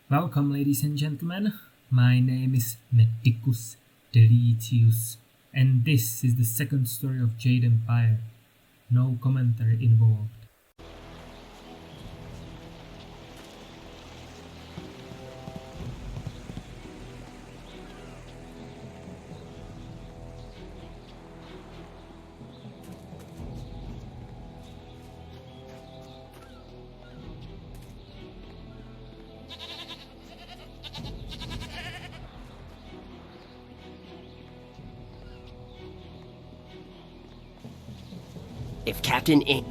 Welcome, ladies and gentlemen. My name is Medicus Deletius, and this is the second story of Jade Empire. No commentary involved. If Captain In...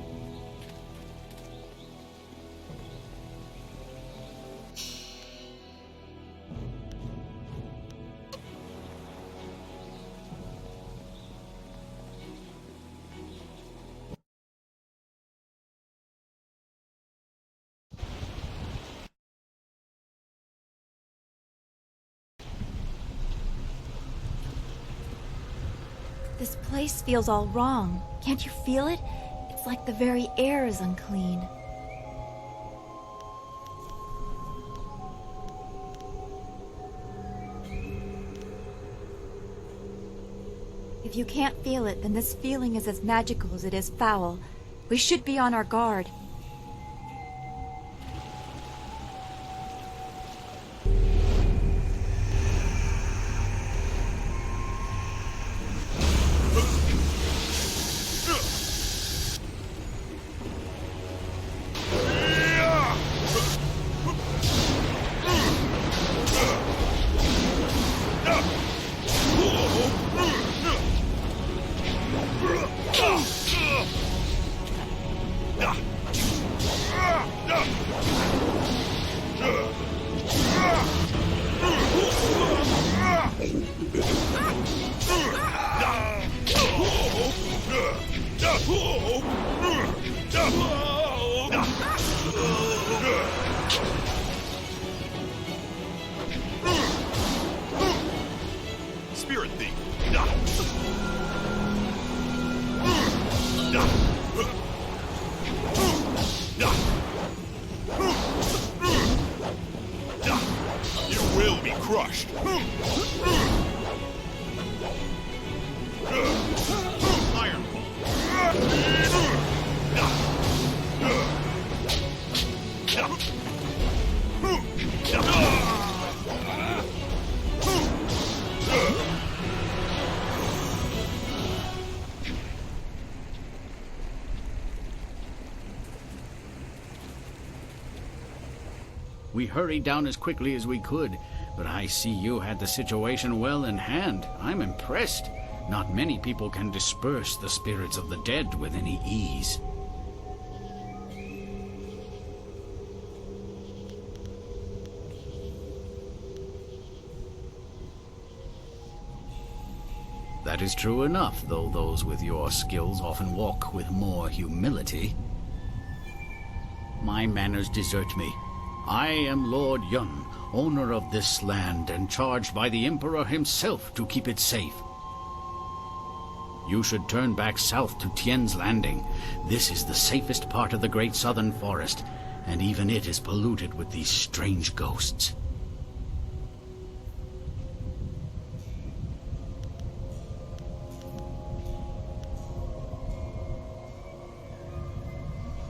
This place feels all wrong. Can't you feel it? It's like the very air is unclean. If you can't feel it, then this feeling is as magical as it is foul. We should be on our guard. Spirit thief. You will be crushed. Iron We hurried down as quickly as we could, but I see you had the situation well in hand. I'm impressed. Not many people can disperse the spirits of the dead with any ease. That is true enough, though those with your skills often walk with more humility. My manners desert me. I am Lord Yun, owner of this land, and charged by the Emperor himself to keep it safe. You should turn back south to Tien's Landing. This is the safest part of the Great Southern Forest, and even it is polluted with these strange ghosts.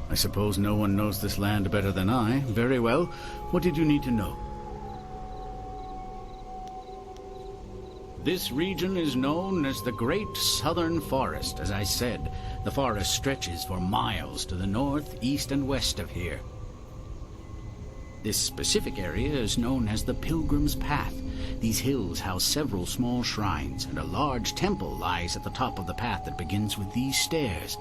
I suppose no one knows this land better than I. Very well. What did you need to know? This region is known as the Great Southern Forest. As I said, the forest stretches for miles to the north, east, and west of here. This specific area is known as the Pilgrim's Path. These hills house several small shrines, and a large temple lies at the top of the path that begins with these stairs.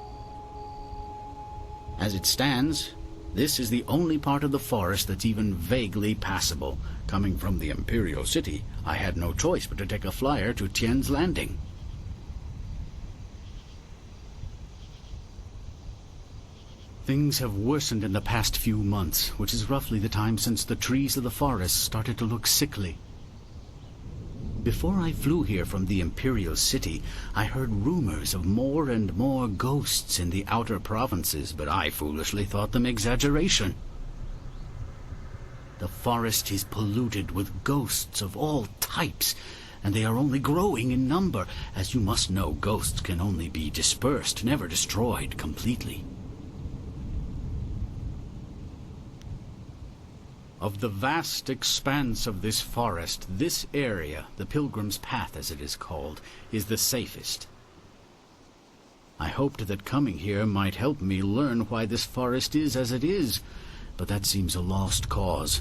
As it stands, this is the only part of the forest that's even vaguely passable. Coming from the Imperial City, I had no choice but to take a flyer to Tien's Landing. Things have worsened in the past few months, which is roughly the time since the trees of the forest started to look sickly. Before I flew here from the Imperial City, I heard rumors of more and more ghosts in the outer provinces, but I foolishly thought them exaggeration. The forest is polluted with ghosts of all types, and they are only growing in number. As you must know, ghosts can only be dispersed, never destroyed completely. Of the vast expanse of this forest, this area, the Pilgrim's Path as it is called, is the safest. I hoped that coming here might help me learn why this forest is as it is, but that seems a lost cause.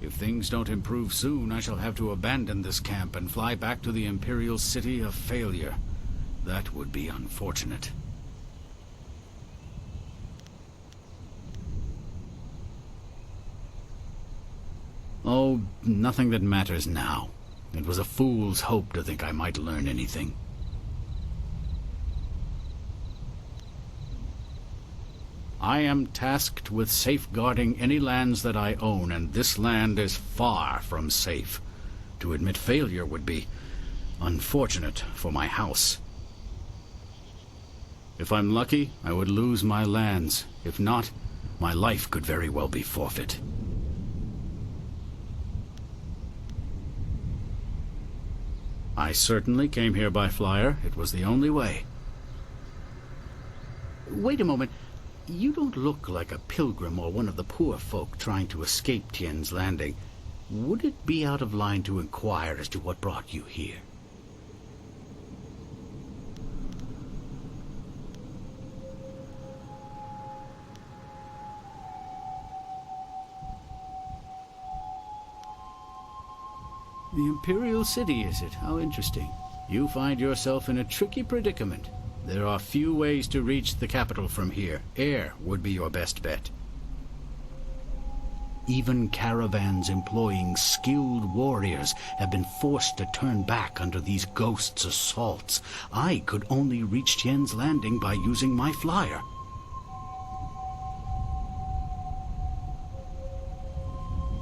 If things don't improve soon, I shall have to abandon this camp and fly back to the Imperial City of Failure. That would be unfortunate. Oh, nothing that matters now. It was a fool's hope to think I might learn anything. I am tasked with safeguarding any lands that I own, and this land is far from safe. To admit failure would be unfortunate for my house. If I'm lucky, I would lose my lands. If not, my life could very well be forfeit. I certainly came here by flyer. It was the only way. Wait a moment. You don't look like a pilgrim or one of the poor folk trying to escape Tien's Landing. Would it be out of line to inquire as to what brought you here? The Imperial City, is it? How interesting. You find yourself in a tricky predicament. There are few ways to reach the capital from here. Air would be your best bet. Even caravans employing skilled warriors have been forced to turn back under these ghosts' assaults. I could only reach Tien's Landing by using my flyer.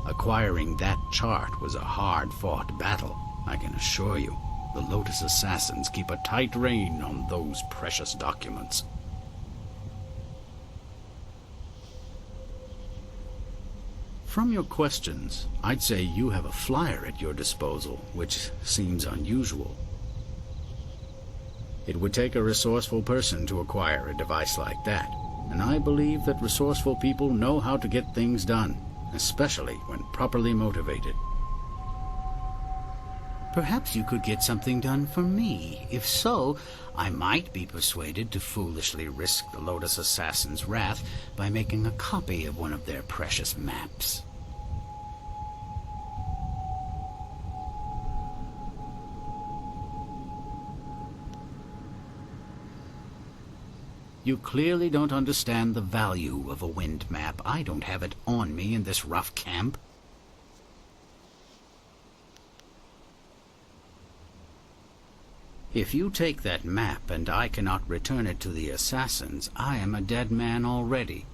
Acquiring that chart was a hard-fought battle, I can assure you. The Lotus Assassins keep a tight rein on those precious documents. From your questions, I'd say you have a flyer at your disposal, which seems unusual. It would take a resourceful person to acquire a device like that, and I believe that resourceful people know how to get things done, especially when properly motivated. Perhaps you could get something done for me. If so, I might be persuaded to foolishly risk the Lotus Assassin's wrath by making a copy of one of their precious maps. You clearly don't understand the value of a wind map. I don't have it on me in this rough camp. If you take that map and I cannot return it to the assassins, I am a dead man already.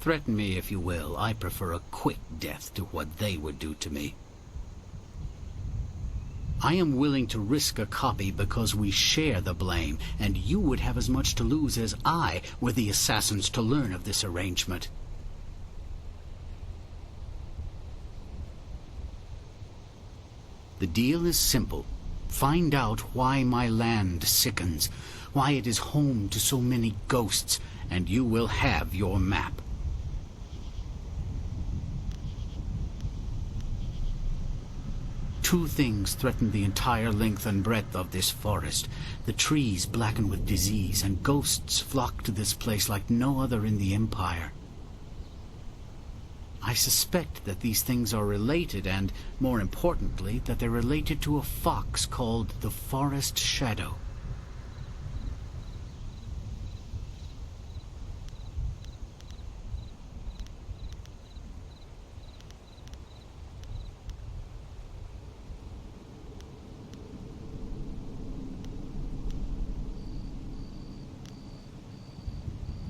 Threaten me if you will. I prefer a quick death to what they would do to me. I am willing to risk a copy because we share the blame, and you would have as much to lose as I were the assassins to learn of this arrangement. The deal is simple. Find out why my land sickens, why it is home to so many ghosts, and you will have your map. Two things threaten the entire length and breadth of this forest. The trees blacken with disease, and ghosts flock to this place like no other in the Empire. I suspect that these things are related, and, more importantly, that they're related to a fox called the Forest Shadow.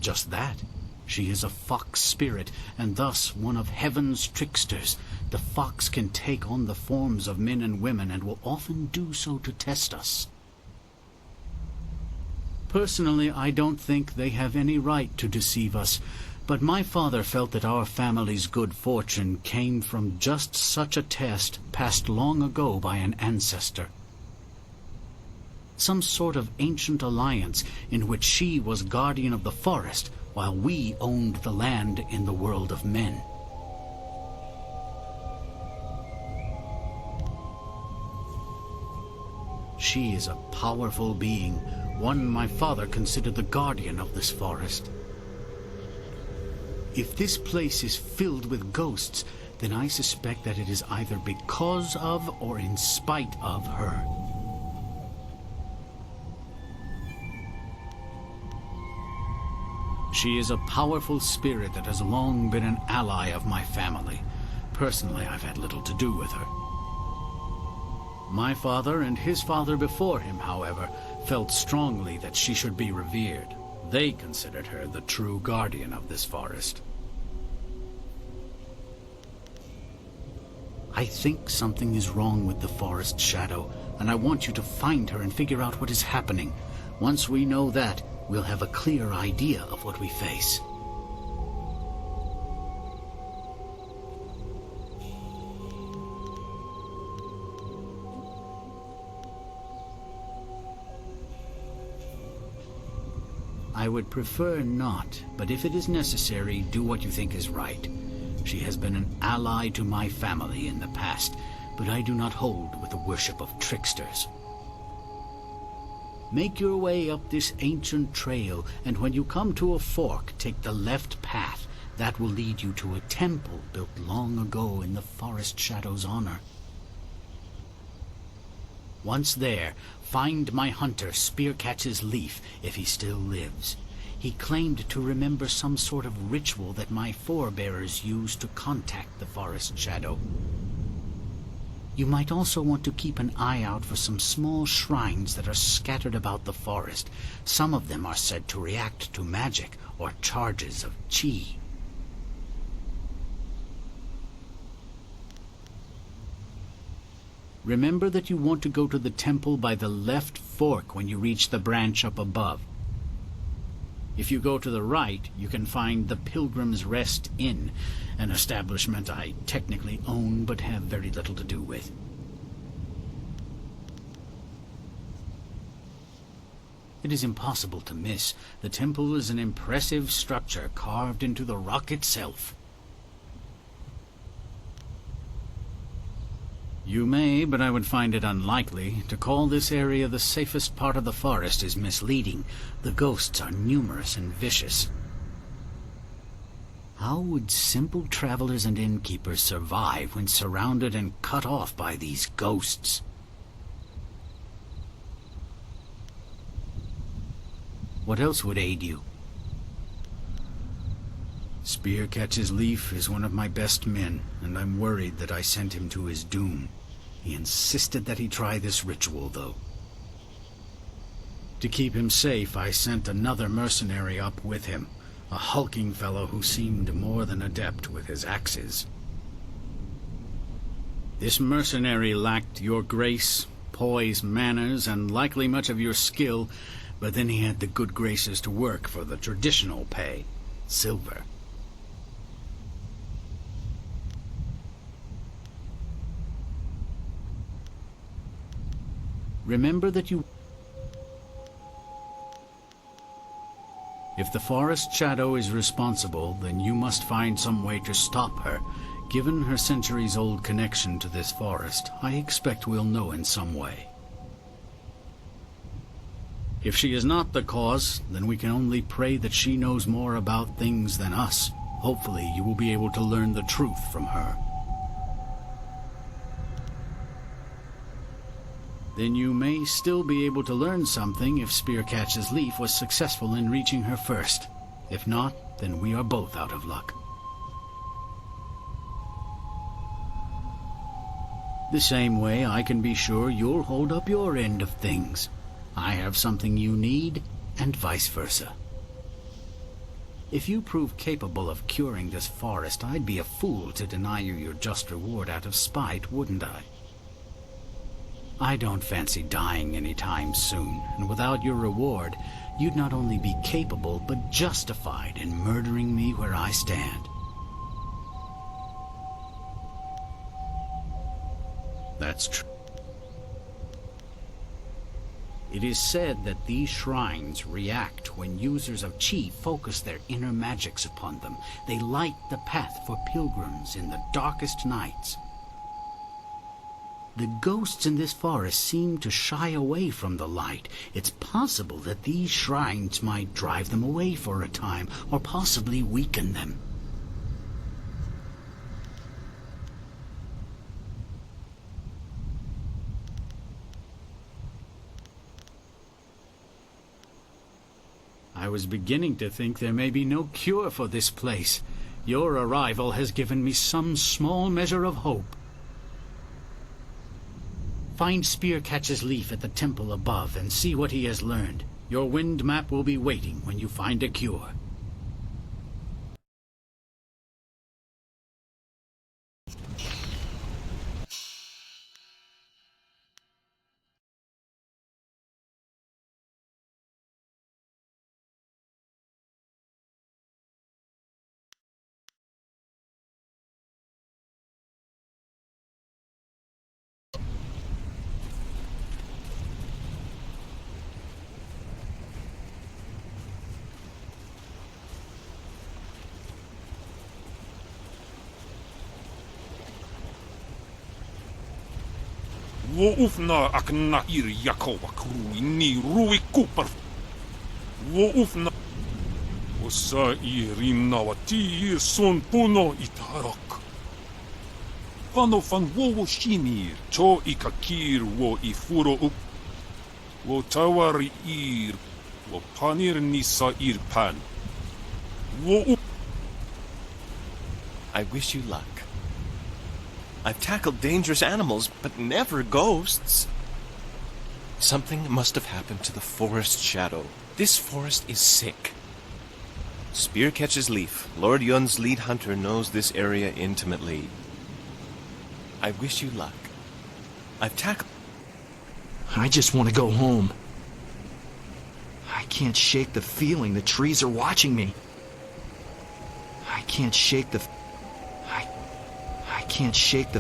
Just that. She is a fox spirit, and thus one of heaven's tricksters. The fox can take on the forms of men and women, and will often do so to test us. Personally, I don't think they have any right to deceive us, But my father felt that our family's good fortune came from just such a test passed long ago by an ancestor. Some sort of ancient alliance in which she was guardian of the forest while we owned the land in the world of men. She is a powerful being, one my father considered the guardian of this forest. If this place is filled with ghosts, then I suspect that it is either because of or in spite of her. She is a powerful spirit that has long been an ally of my family. Personally, I've had little to do with her. My father and his father before him, however, felt strongly that she should be revered. They considered her the true guardian of this forest. I think something is wrong with the forest shadow, and I want you to find her and figure out what is happening. Once we know that, we'll have a clear idea of what we face. I would prefer not, but if it is necessary, do what you think is right. She has been an ally to my family in the past, but I do not hold with the worship of tricksters. Make your way up this ancient trail, and when you come to a fork, take the left path. That will lead you to a temple built long ago in the forest shadow's honor. Once there, find my hunter Spearcatch's Leaf, if he still lives. He claimed to remember some sort of ritual that my forebears used to contact the forest shadow. You might also want to keep an eye out for some small shrines that are scattered about the forest. Some of them are said to react to magic or charges of chi. Remember that you want to go to the temple by the left fork when you reach the branch up above. If you go to the right, you can find the Pilgrim's Rest Inn, an establishment I technically own but have very little to do with. It is impossible to miss. The temple is an impressive structure carved into the rock itself. You may, but I would find it unlikely. To call this area the safest part of the forest is misleading. The ghosts are numerous and vicious. How would simple travelers and innkeepers survive when surrounded and cut off by these ghosts? What else would aid you? Spearcatch's Leaf is one of my best men, and I'm worried that I sent him to his doom. He insisted that he try this ritual, though. To keep him safe, I sent another mercenary up with him, a hulking fellow who seemed more than adept with his axes. This mercenary lacked your grace, poise, manners, and likely much of your skill, but then he had the good graces to work for the traditional pay, silver. Remember that you... If the forest shadow is responsible, then you must find some way to stop her. Given her centuries-old connection to this forest, I expect we'll know in some way. If she is not the cause, then we can only pray that she knows more about things than us. Hopefully you will be able to learn the truth from her. Then you may still be able to learn something if Spearcatch's Leaf was successful in reaching her first. If not, then we are both out of luck. The same way I can be sure you'll hold up your end of things. I have something you need, and vice versa. If you prove capable of curing this forest, I'd be a fool to deny you your just reward out of spite, wouldn't I? I don't fancy dying any time soon, and without your reward, you'd not only be capable, but justified in murdering me where I stand. That's true. It is said that these shrines react when users of Qi focus their inner magics upon them. They light the path for pilgrims in the darkest nights. The ghosts in this forest seem to shy away from the light. It's possible that these shrines might drive them away for a time, or possibly weaken them. I was beginning to think there may be no cure for this place. Your arrival has given me some small measure of hope. Find Spearcatch's Leaf at the temple above and see what he has learned. Your wind map will be waiting when you find a cure. Woufna akna ir Yakova krui ni rui kupar. Woufna Osa irim nawati ir son puno itarok. Pano fan wo shinir cho ikakir wo ifuro up. Wo tawari ir wo panir nisa ir pan. Wo I wish you luck. I've tackled dangerous animals, but never ghosts. Something must have happened to the forest shadow. This forest is sick. Spearcatch's Leaf, Lord Yun's lead hunter, knows this area intimately. I wish you luck. I've tackled... I just want to go home. I can't shake the feeling the trees are watching me. I can't shake the... I can't shake the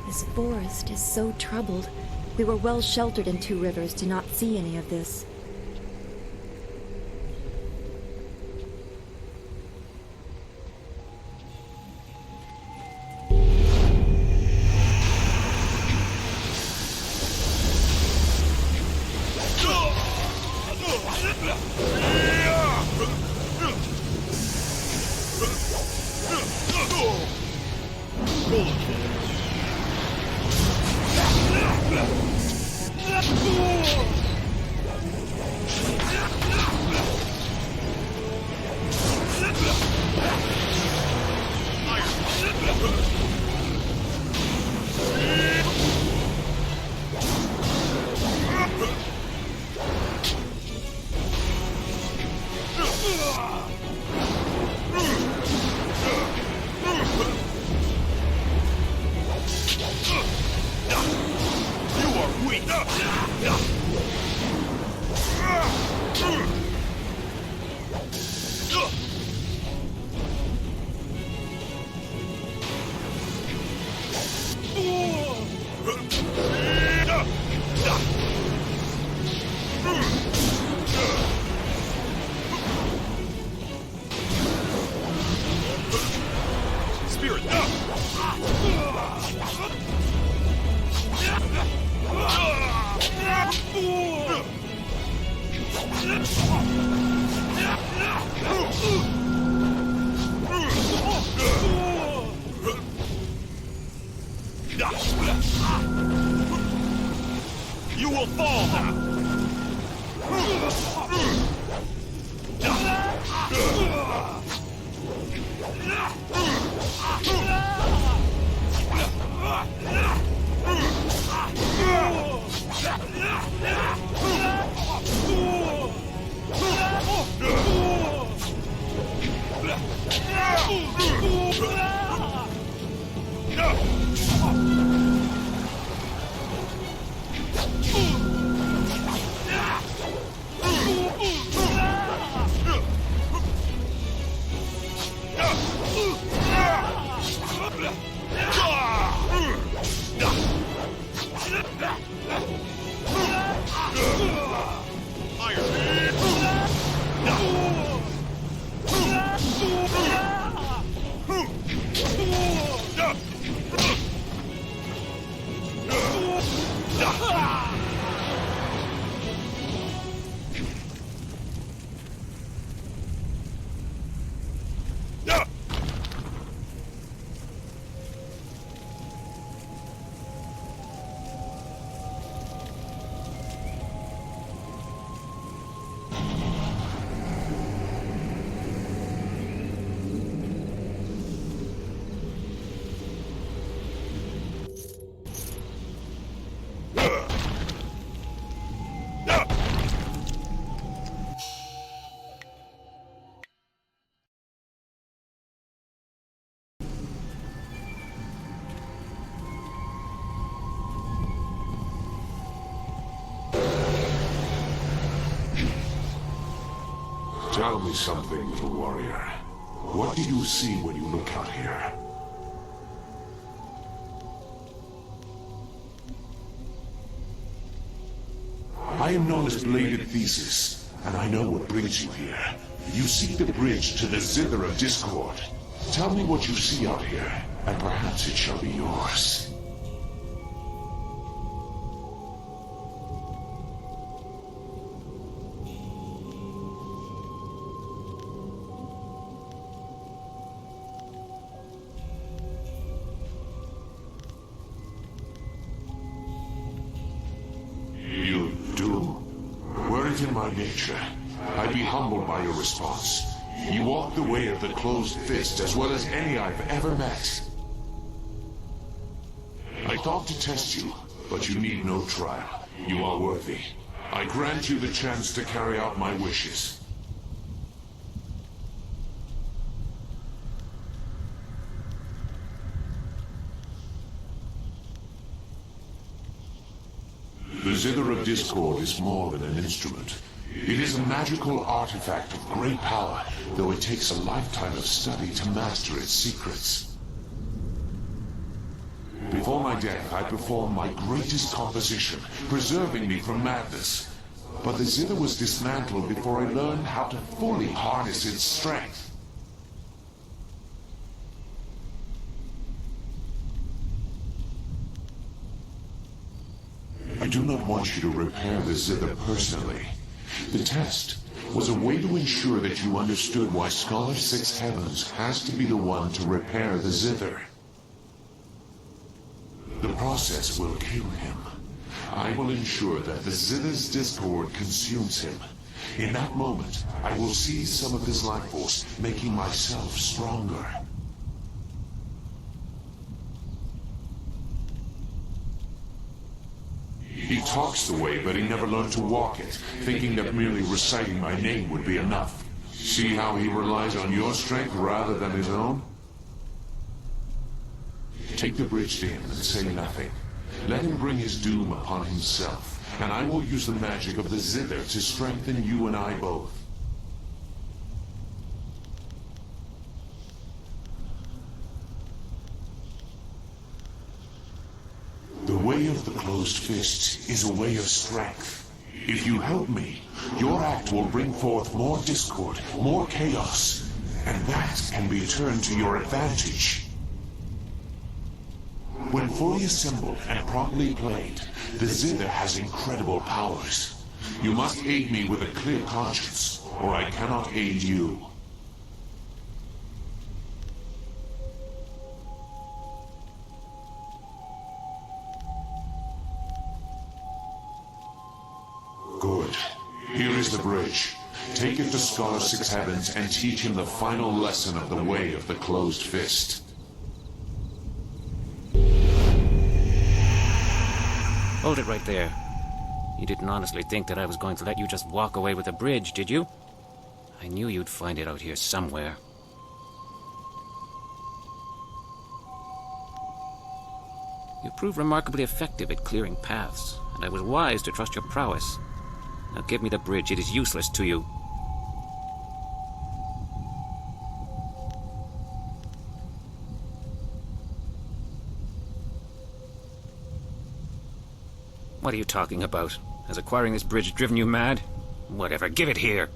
This forest is so troubled. We were well sheltered in Two Rivers to not see any of this. You will fall now! Tell me something, little warrior. What do you see when you look out here? I am known as Bladed Thesis, and I know what brings you here. You seek the bridge to the Zither of Discord. Tell me what you see out here, and perhaps it shall be yours. You do? Were it in my nature, I'd be humbled by your response. You walk the way of the closed fist as well as any I've ever met. I thought to test you, but you need no trial. You are worthy. I grant you the chance to carry out my wishes. The Zither of Discord is more than an instrument. It is a magical artifact of great power, though it takes a lifetime of study to master its secrets. Before my death, I performed my greatest composition, preserving me from madness. But the Zither was dismantled before I learned how to fully harness its strength. I do not want you to repair the Zither personally. The test was a way to ensure that you understood why Scholar Six Heavens has to be the one to repair the Zither. The process will kill him. I will ensure that the Zither's discord consumes him. In that moment, I will seize some of his life force, making myself stronger. He talks the way, but he never learned to walk it, thinking that merely reciting my name would be enough. See how he relies on your strength rather than his own? Take the bridge to him and say nothing. Let him bring his doom upon himself, and I will use the magic of the Zither to strengthen you and I both. The way of the closed fist is a way of strength. If you help me, your act will bring forth more discord, more chaos, and that can be turned to your advantage. When fully assembled and properly played, the Zither has incredible powers. You must aid me with a clear conscience, or I cannot aid you. Good. Here is the bridge. Take it to Scholar Six Heavens and teach him the final lesson of the way of the closed fist. Hold it right there. You didn't honestly think that I was going to let you just walk away with the bridge, did you? I knew you'd find it out here somewhere. You proved remarkably effective at clearing paths, and I was wise to trust your prowess. Now give me the bridge. It is useless to you. What are you talking about? Has acquiring this bridge driven you mad? Whatever, give it here.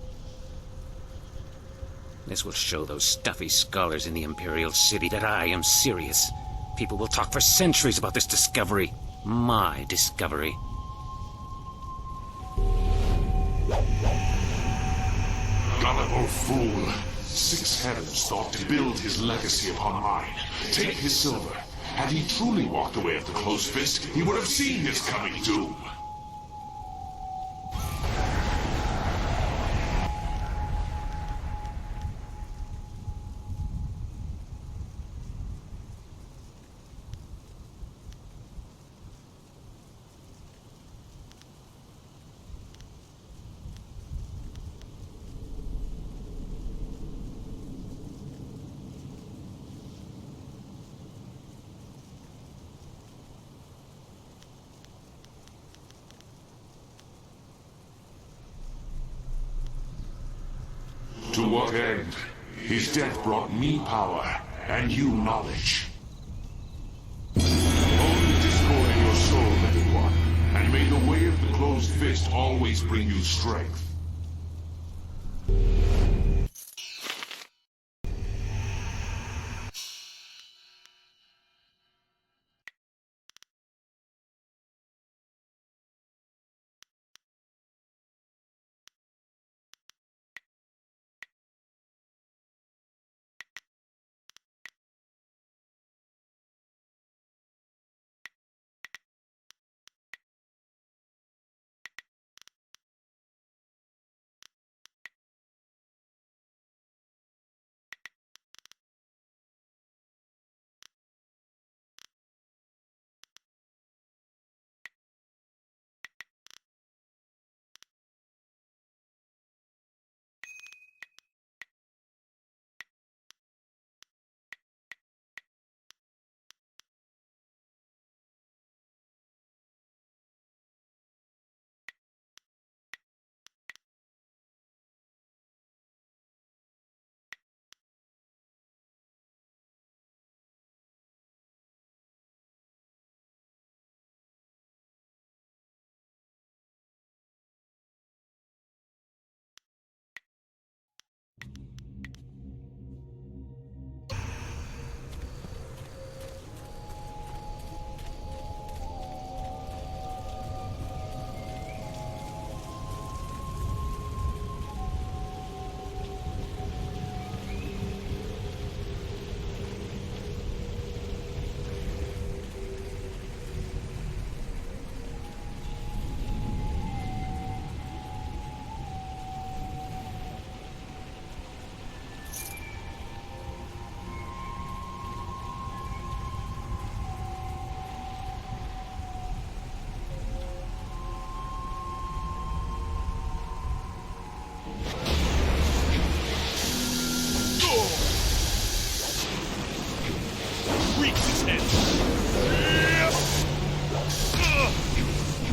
This will show those stuffy scholars in the Imperial City that I am serious. People will talk for centuries about this discovery. My discovery. Gullible fool! Six Heavens thought to build his legacy upon mine. Take his silver. Had he truly walked the way of the closed fist, he would have seen his coming doom. what end? His death brought me power, and you knowledge. Own the discord in your soul, little one, and may the way of the closed fist always bring you strength.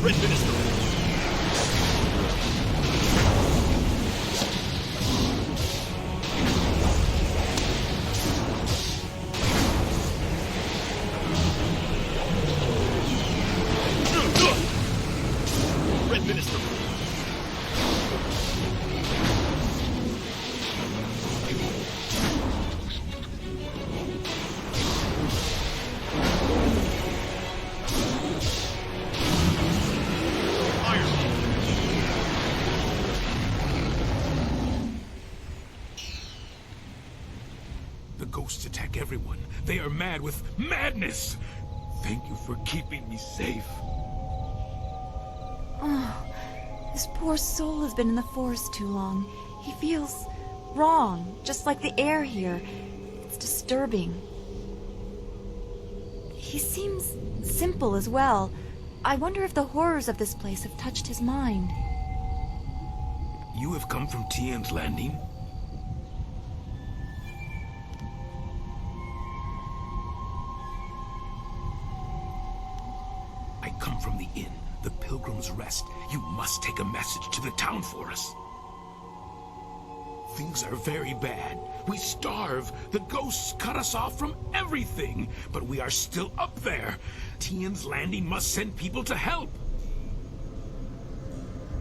Red Minister! Red Minister! The ghosts attack everyone. They are mad with madness. Thank you for keeping me safe. Oh, this poor soul has been in the forest too long. He feels wrong, just like the air here. It's disturbing. He seems simple as well. I wonder if the horrors of this place have touched his mind. You have come from Tien's Landing? I come from the inn, the Pilgrim's Rest. You must take a message to the town for us. Things are very bad. We starve. The ghosts cut us off from everything. But we are still up there. Tien's Landing must send people to help.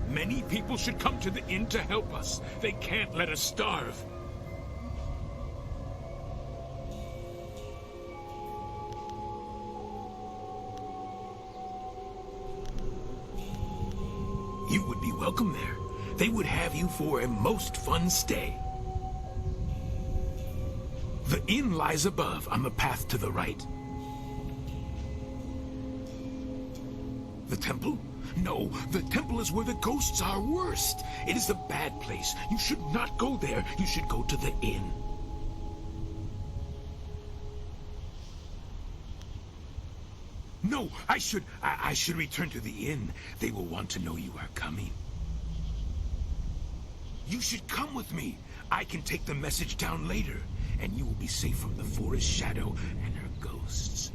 Many people should come to the inn to help us. They can't let us starve. You would be welcome there. They would have you for a most fun stay. The inn lies above, on the path to the right. The temple? No, the temple is where the ghosts are worst. It is a bad place. You should not go there. You should go to the inn. No, I should return to the inn. They will want to know you are coming. You should come with me. I can take the message down later, and you will be safe from the forest shadow and her ghosts.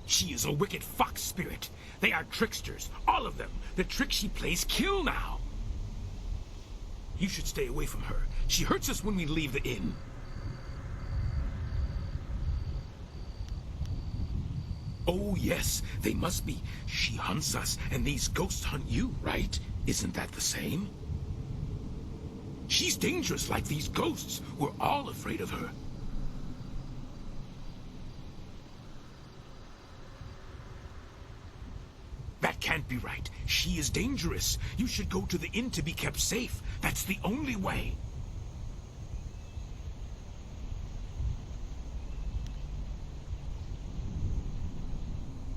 She is a wicked fox spirit. They are tricksters, all of them. The tricks she plays kill now. You should stay away from her. She hurts us when we leave the inn. Oh, yes, they must be. She hunts us, and these ghosts hunt you, right? Isn't that the same? She's dangerous like these ghosts. We're all afraid of her. That can't be right. She is dangerous. You should go to the inn to be kept safe. That's the only way.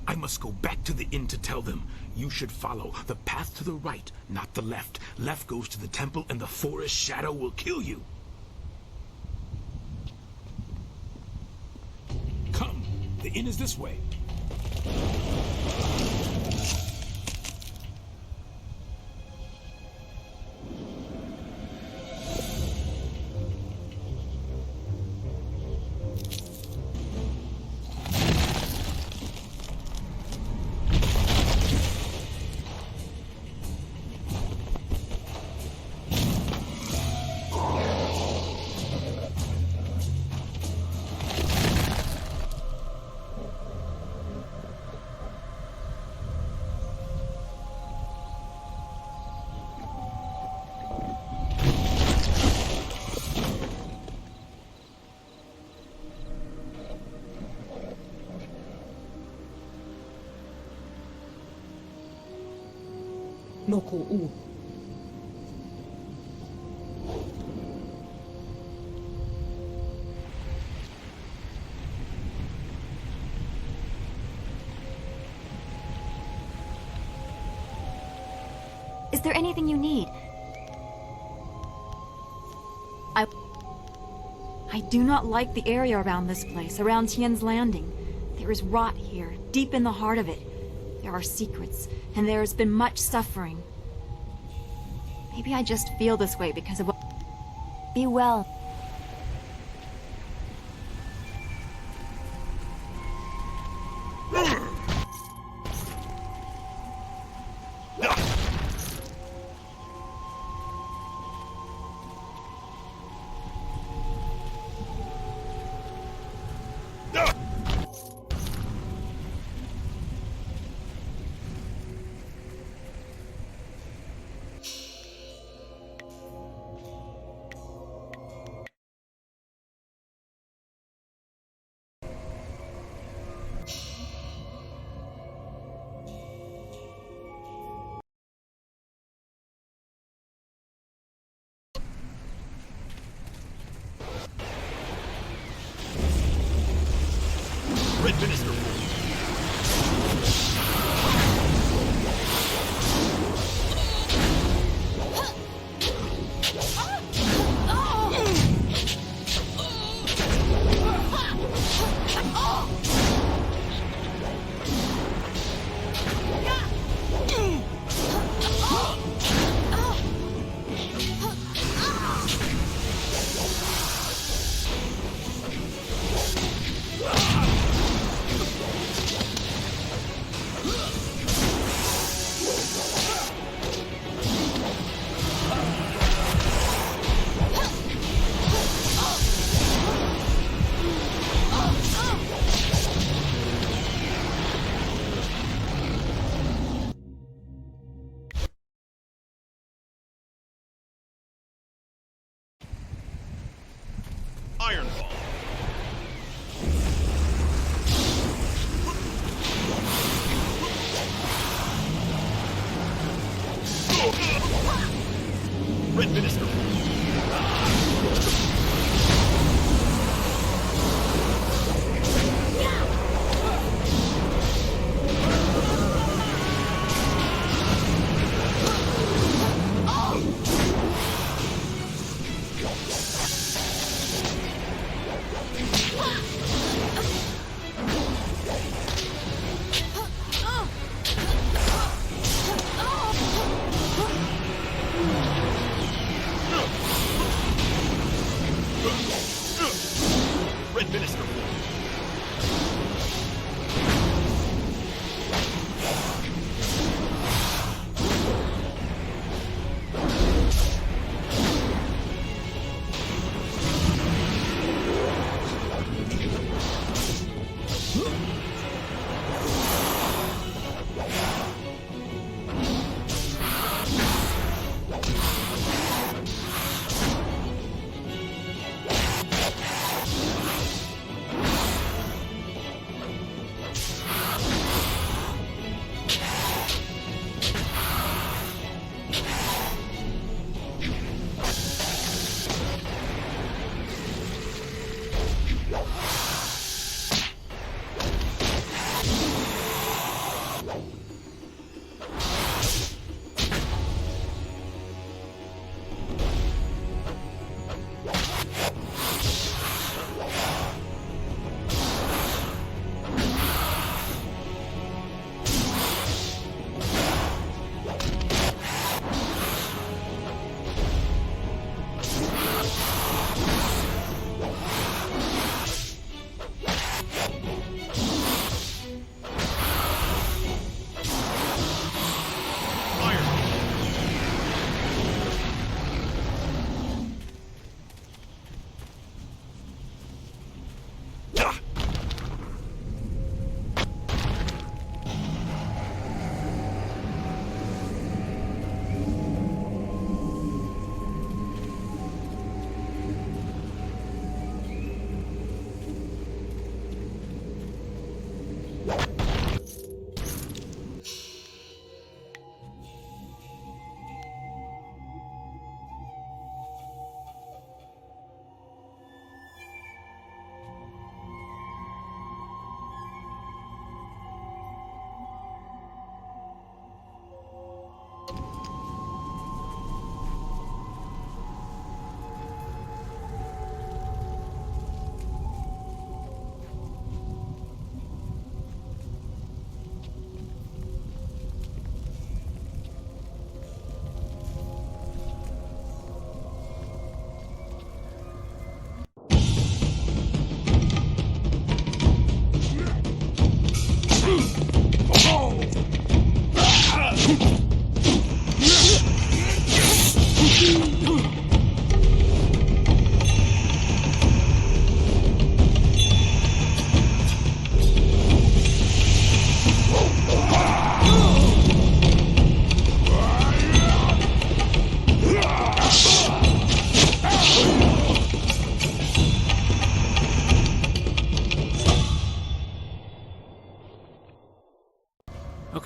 I must go back to the inn to tell them. You should follow the path to the right, not the left. Left goes to the temple, and the forest shadow will kill you. Come, the inn is this way. Noku. Is there anything you need? I do not like the area around this place, around Tien's Landing. There is rot here, deep in the heart of it. There are secrets, and there has been much suffering. Maybe I just feel this way because of what... Be well. Red Minister. Iron Ball. Red Minister.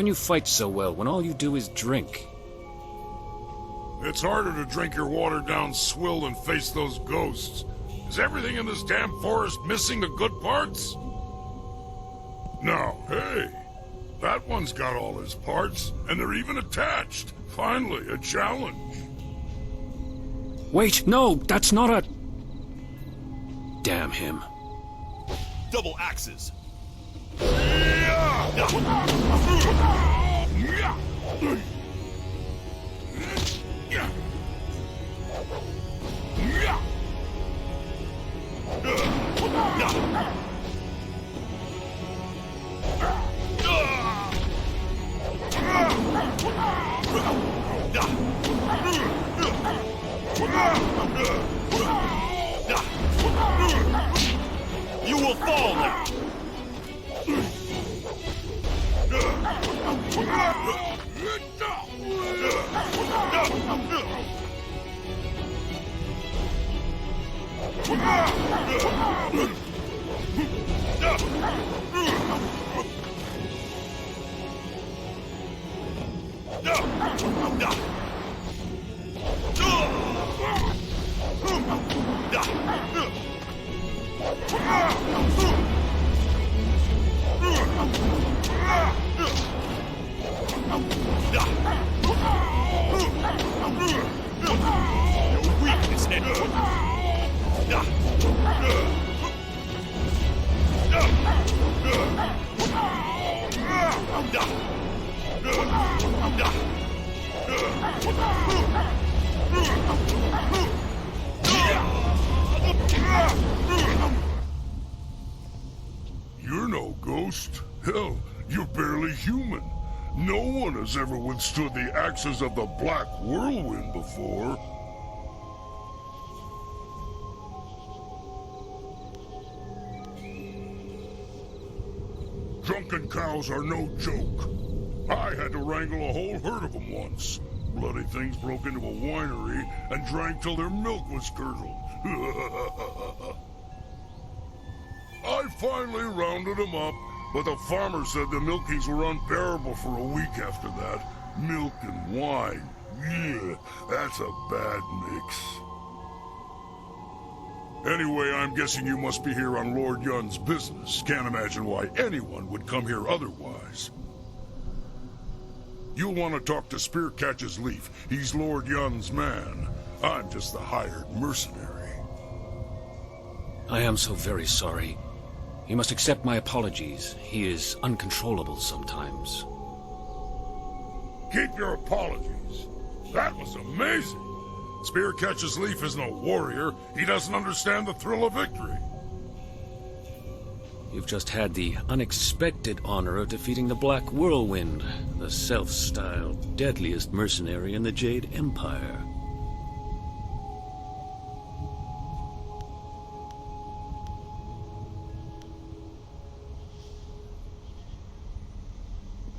can you fight so well when all you do is drink? It's harder to drink your watered-down swill than face those ghosts. Is everything in this damn forest missing the good parts? No, hey, that one's got all his parts, and they're even attached. Finally, a challenge. Wait, no, that's not a... Damn him. Double axes. You will fall now. Your weakness, Edward. You're no ghost. Hell, you're barely human. No one has ever withstood the axes of the Black Whirlwind before. Drunken cows are no joke. I had to wrangle a whole herd of them once. Bloody things broke into a winery and drank till their milk was curdled. I finally rounded them up, but the farmer said the milkings were unbearable for a week after that. Milk and wine. Yeah, that's a bad mix. Anyway, I'm guessing you must be here on Lord Yun's business. Can't imagine why anyone would come here otherwise. You'll want to talk to Spearcatch's Leaf. He's Lord Yun's man. I'm just the hired mercenary. I am so very sorry. You must accept my apologies. He is uncontrollable sometimes. Keep your apologies. That was amazing. Spearcatch's Leaf is no warrior. He doesn't understand the thrill of victory. You've just had the unexpected honor of defeating the Black Whirlwind, the self-styled deadliest mercenary in the Jade Empire.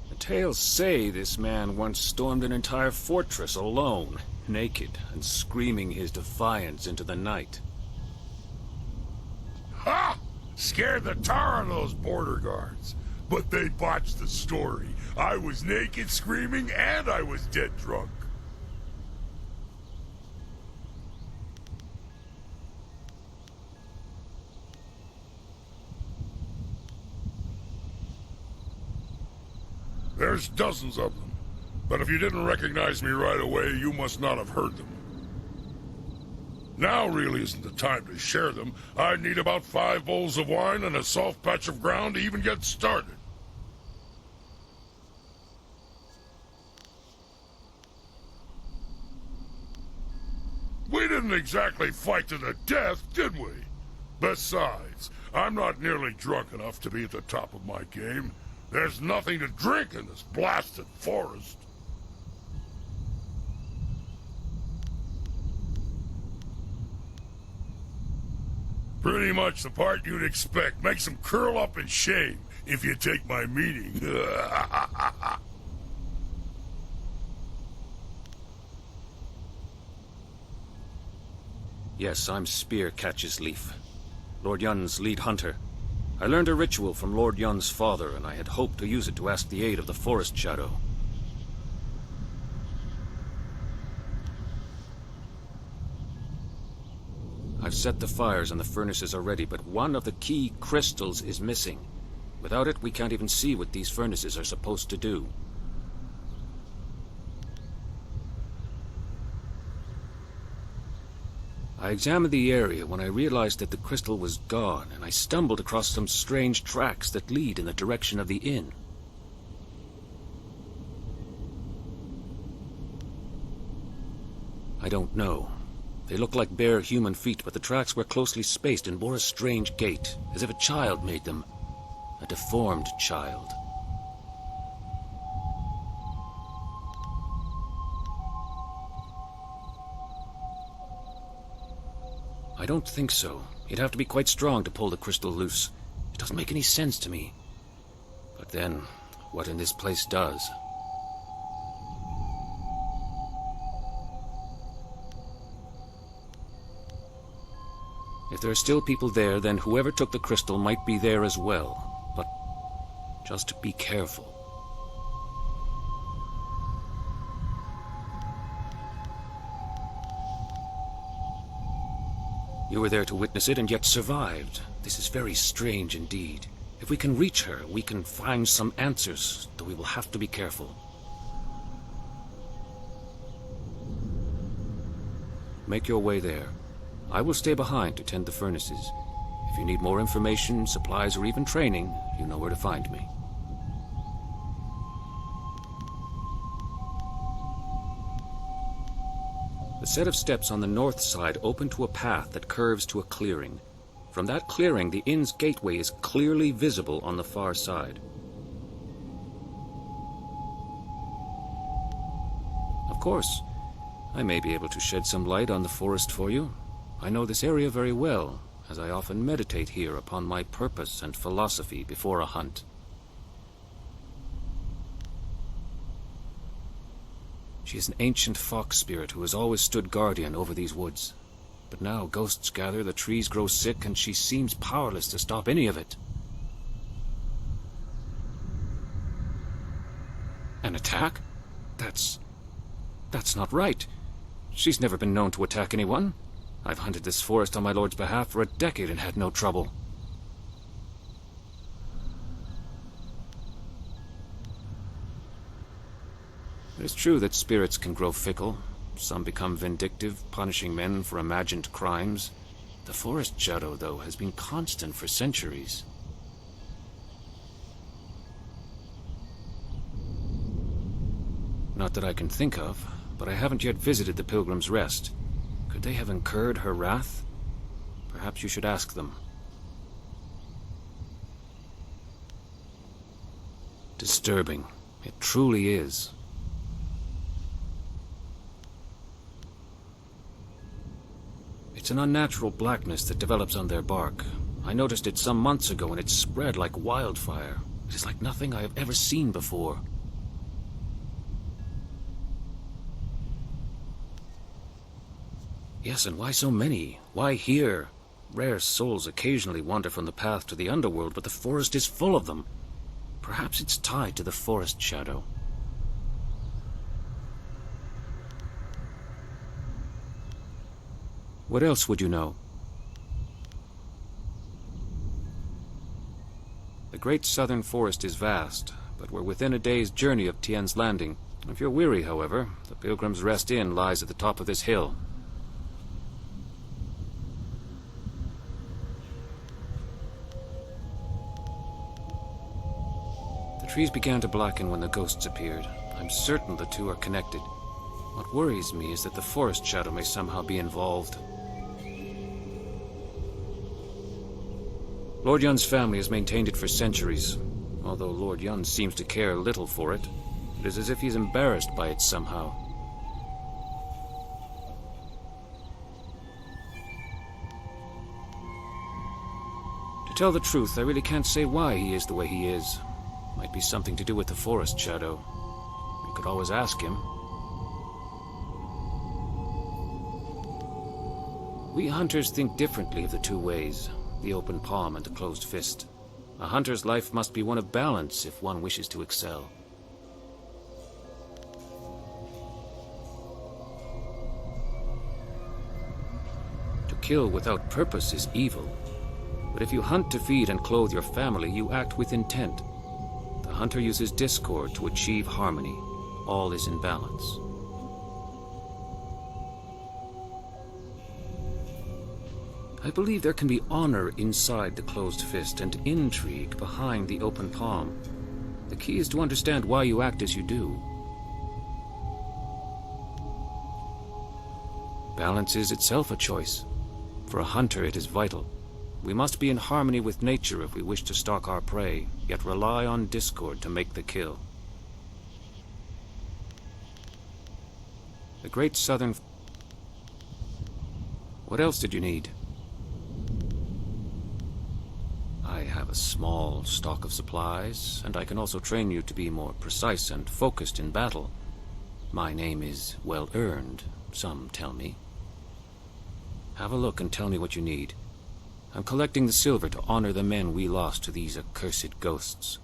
The tales say this man once stormed an entire fortress alone, naked and screaming his defiance into the night. Ha! Scared the tar of those border guards. But they botched the story. I was naked, screaming, and I was dead drunk. There's dozens of them. But if you didn't recognize me right away, you must not have heard them. Now really isn't the time to share them. I'd need about 5 bowls of wine and a soft patch of ground to even get started. We didn't exactly fight to the death, did we? Besides, I'm not nearly drunk enough to be at the top of my game. There's nothing to drink in this blasted forest. Pretty much the part you'd expect. Makes them curl up in shame, if you take my meaning. Yes, I'm Spearcatch's Leaf, Lord Yun's lead hunter. I learned a ritual from Lord Yun's father, and I had hoped to use it to ask the aid of the Forest Shadow. I've set the fires and the furnaces are ready, but one of the key crystals is missing. Without it, we can't even see what these furnaces are supposed to do. I examined the area when I realized that the crystal was gone, and I stumbled across some strange tracks that lead in the direction of the inn. I don't know. They look like bare human feet, but the tracks were closely spaced and bore a strange gait, as if a child made them. A deformed child. I don't think so. You'd have to be quite strong to pull the crystal loose. It doesn't make any sense to me. But then, what in this place does? If there are still people there, then whoever took the crystal might be there as well. But just be careful. You were there to witness it and yet survived. This is very strange indeed. If we can reach her, we can find some answers, though we will have to be careful. Make your way there. I will stay behind to tend the furnaces. If you need more information, supplies, or even training, you know where to find me. The set of steps on the north side open to a path that curves to a clearing. From that clearing, the inn's gateway is clearly visible on the far side. Of course, I may be able to shed some light on the forest for you. I know this area very well, as I often meditate here upon my purpose and philosophy before a hunt. She is an ancient fox spirit who has always stood guardian over these woods. But now ghosts gather, the trees grow sick, and she seems powerless to stop any of it. An attack? That's not right. She's never been known to attack anyone. I've hunted this forest on my lord's behalf for a decade and had no trouble. It is true that spirits can grow fickle. Some become vindictive, punishing men for imagined crimes. The Forest Shadow, though, has been constant for centuries. Not that I can think of, but I haven't yet visited the Pilgrim's Rest. Could they have incurred her wrath? Perhaps you should ask them. Disturbing. It truly is. It's an unnatural blackness that develops on their bark. I noticed it some months ago and it spread like wildfire. It is like nothing I have ever seen before. Yes, and why so many? Why here? Rare souls occasionally wander from the path to the underworld, but the forest is full of them. Perhaps it's tied to the Forest Shadow. What else would you know? The great southern forest is vast, but we're within a day's journey of Tien's Landing. If you're weary, however, the Pilgrim's Rest Inn lies at the top of this hill. The trees began to blacken when the ghosts appeared. I'm certain the two are connected. What worries me is that the Forest Shadow may somehow be involved. Lord Yun's family has maintained it for centuries. Although Lord Yun seems to care little for it, it is as if he's embarrassed by it somehow. To tell the truth, I really can't say why he is the way he is. Might be something to do with the Forest Shadow. You could always ask him. We hunters think differently of the two ways, the open palm and the closed fist. A hunter's life must be one of balance if one wishes to excel. To kill without purpose is evil. But if you hunt to feed and clothe your family, you act with intent. The hunter uses discord to achieve harmony. All is in balance. I believe there can be honor inside the closed fist and intrigue behind the open palm. The key is to understand why you act as you do. Balance is itself a choice. For a hunter, it is vital. We must be in harmony with nature if we wish to stalk our prey, yet rely on discord to make the kill. The great southern... What else did you need? I have a small stock of supplies, and I can also train you to be more precise and focused in battle. My name is well earned, some tell me. Have a look and tell me what you need. I'm collecting the silver to honor the men we lost to these accursed ghosts.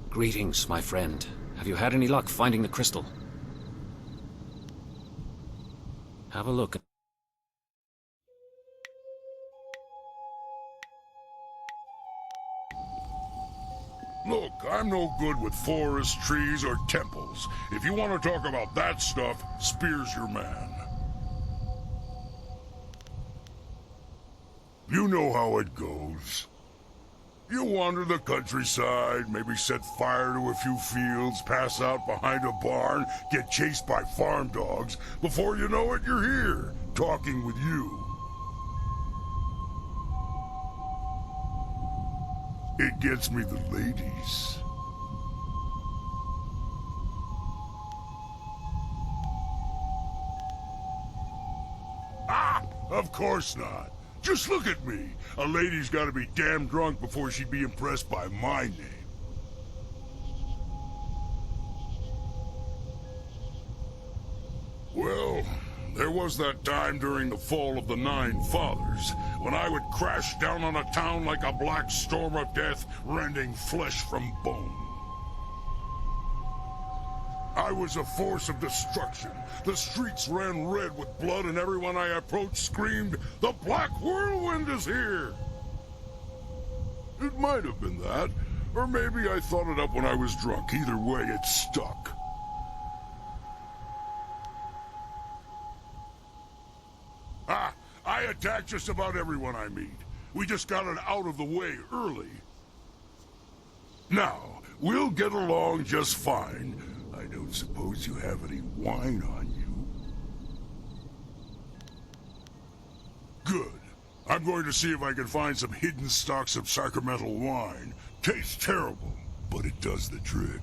Greetings, my friend. Have you had any luck finding the crystal? Have a look. Look, I'm no good with forests, trees, or temples. If you want to talk about that stuff, Spear's your man. You know how it goes. You wander the countryside, maybe set fire to a few fields, pass out behind a barn, get chased by farm dogs. Before you know it, you're here, talking with you. It gets me the ladies. Ah, of course not. Just look at me. A lady's gotta be damn drunk before she'd be impressed by my name. Well, there was that time during the fall of the Nine Fathers, when I would crash down on a town like a black storm of death, rending flesh from bone. I was a force of destruction. The streets ran red with blood, and everyone I approached screamed, "The Black Whirlwind is here!" It might have been that, or maybe I thought it up when I was drunk. Either way, it stuck. Ah, I attack just about everyone I meet. We just got it out of the way early. Now, we'll get along just fine. I don't suppose you have any wine on you? Good. I'm going to see if I can find some hidden stocks of sacramental wine. Tastes terrible, but it does the trick.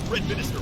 Red Minister!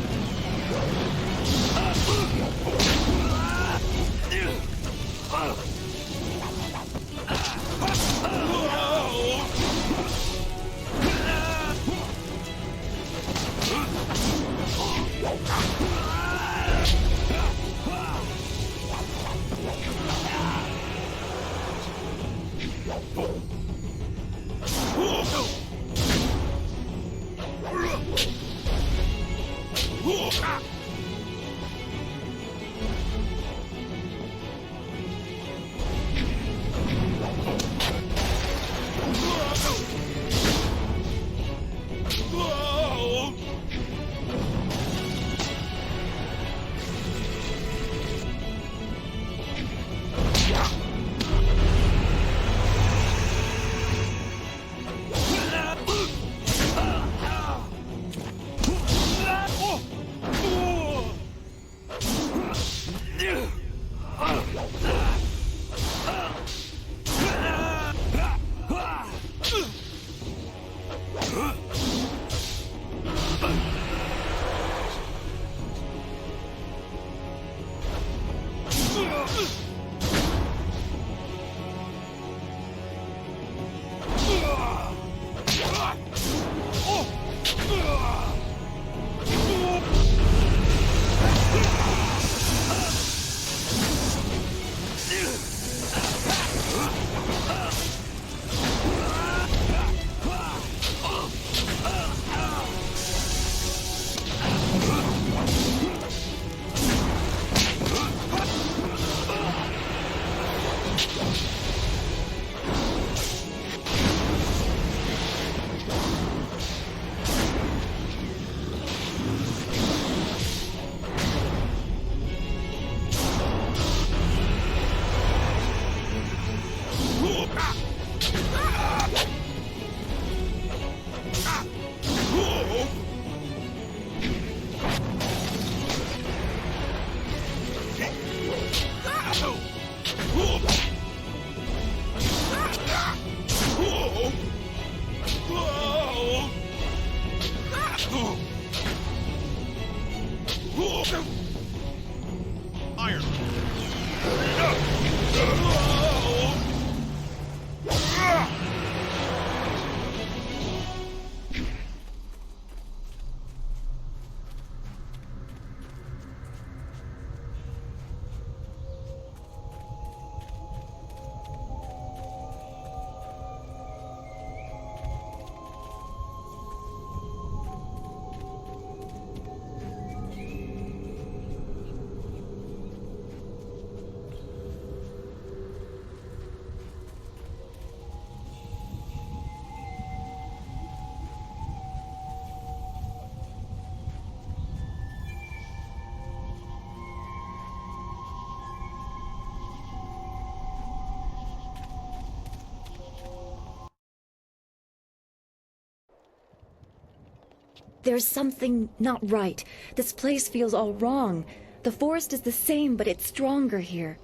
There's something not right. This place feels all wrong. The forest is the same, but it's stronger here.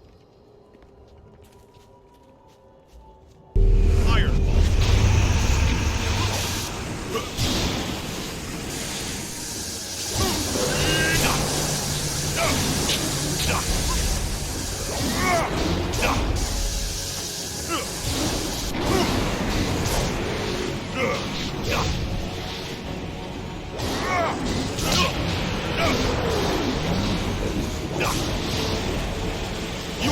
You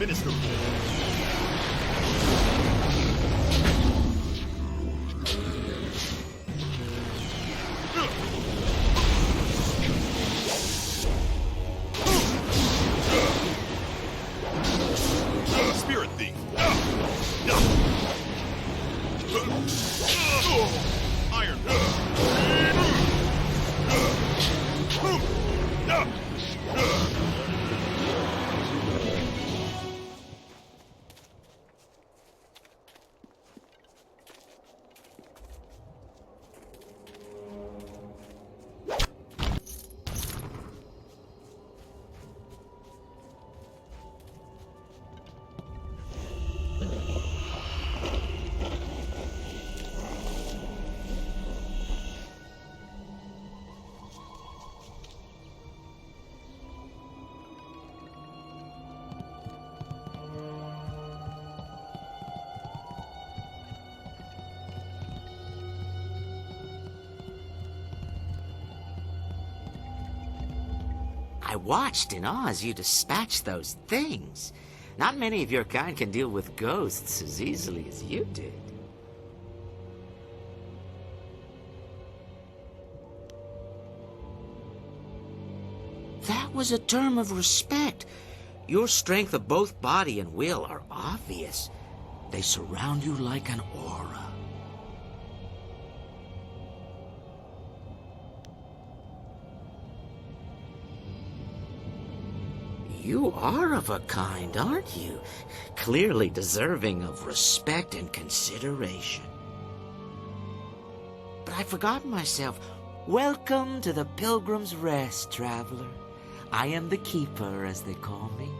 Sinister Bolt. Spirit Thief. Iron I watched in awe as you dispatched those things. Not many of your kind can deal with ghosts as easily as you did. That was a term of respect. Your strength of both body and will are obvious. They surround you like an aura. You are of a kind, aren't you? Clearly deserving of respect and consideration. But I'd forgotten myself. Welcome to the Pilgrim's Rest, traveler. I am the Keeper, as they call me.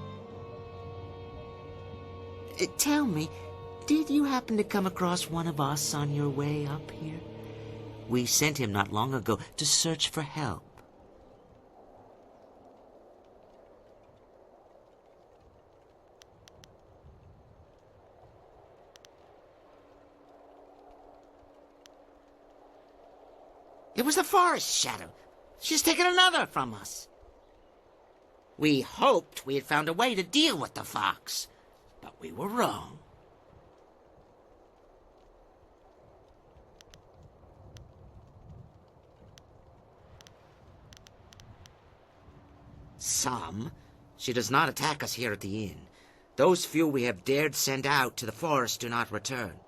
Tell me, did you happen to come across one of us on your way up here? We sent him not long ago to search for help. It was the Forest Shadow. She's taken another from us. We hoped we had found a way to deal with the fox, but we were wrong. Some. She does not attack us here at the inn. Those few we have dared send out to the forest do not return.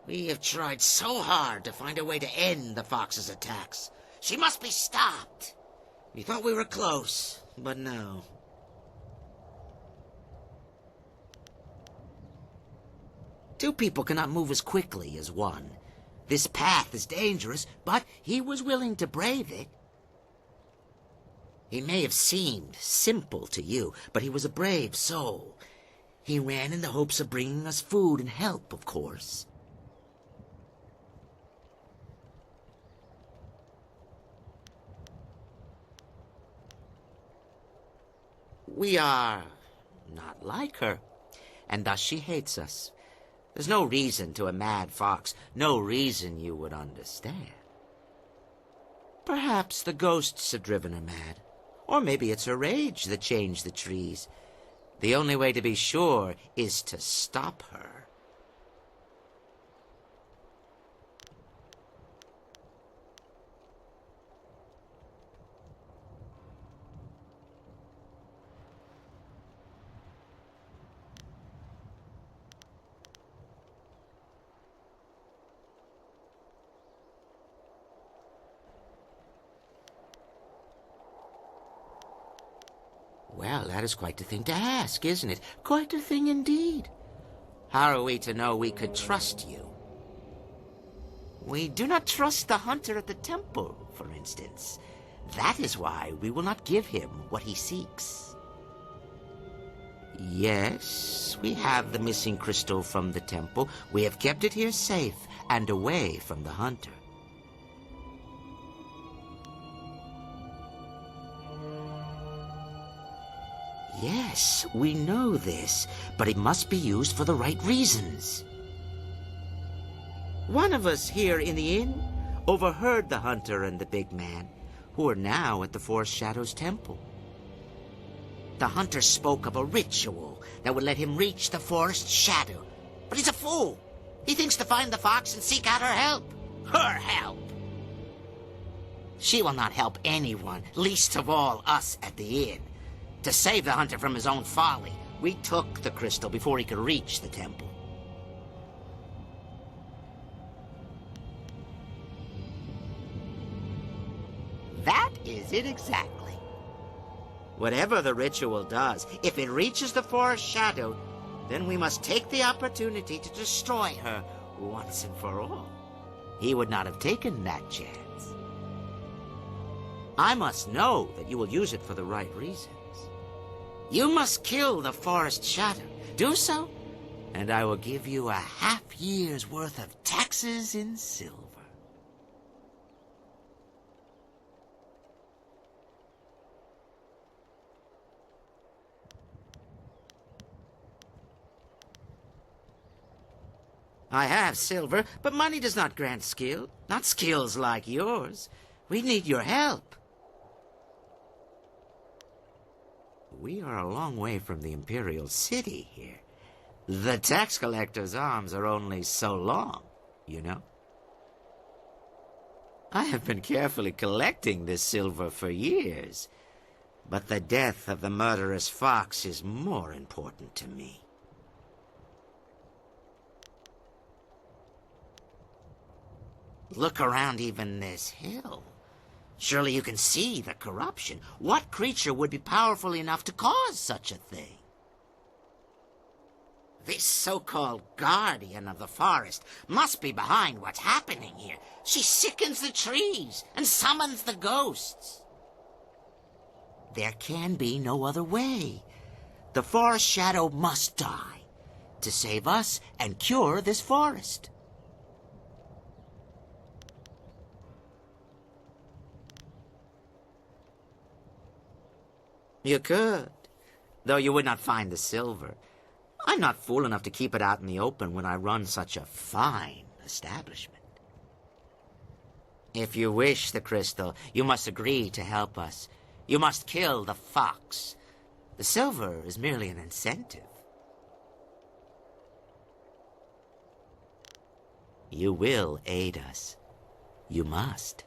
We have tried so hard to find a way to end the fox's attacks. She must be stopped. We thought we were close, but no. Two people cannot move as quickly as one. This path is dangerous, but he was willing to brave it. He may have seemed simple to you, but he was a brave soul. He ran in the hopes of bringing us food and help, of course. We are not like her, and thus she hates us. There's no reason to a mad fox, no reason you would understand. Perhaps the ghosts have driven her mad, or maybe it's her rage that changed the trees. The only way to be sure is to stop her. Well, that is quite a thing to ask, isn't it? Quite a thing indeed. How are we to know we could trust you? We do not trust the hunter at the temple, for instance. That is why we will not give him what he seeks. Yes, we have the missing crystal from the temple. We have kept it here safe and away from the hunter. Yes, we know this, but it must be used for the right reasons. One of us here in the inn overheard the hunter and the big man, who are now at the Forest Shadow's temple. The hunter spoke of a ritual that would let him reach the forest shadow. But he's a fool. He thinks to find the fox and seek out her help. Her help! She will not help anyone, least of all us at the inn. To save the hunter from his own folly, we took the crystal before he could reach the temple. That is it exactly. Whatever the ritual does, if it reaches the forest shadow, then we must take the opportunity to destroy her once and for all. He would not have taken that chance. I must know that you will use it for the right reasons. You must kill the forest shadow. Do so, and I will give you a half-year's worth of taxes in silver. I have silver, but money does not grant skill. Not skills like yours. We need your help. We are a long way from the Imperial City here. The tax collector's arms are only so long, you know. I have been carefully collecting this silver for years, but the death of the murderous fox is more important to me. Look around even this hill. Surely you can see the corruption. What creature would be powerful enough to cause such a thing? This so-called guardian of the forest must be behind what's happening here. She sickens the trees and summons the ghosts. There can be no other way. The forest shadow must die to save us and cure this forest. You could, though you would not find the silver. I'm not fool enough to keep it out in the open when I run such a fine establishment. If you wish the crystal, you must agree to help us. You must kill the fox. The silver is merely an incentive. You will aid us. You must.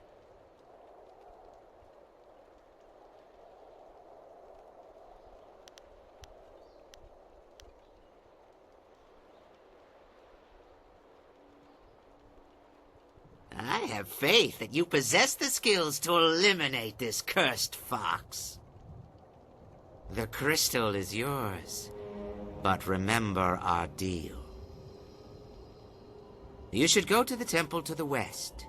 I have faith that you possess the skills to eliminate this cursed fox. The crystal is yours, but remember our deal. You should go to the temple to the west.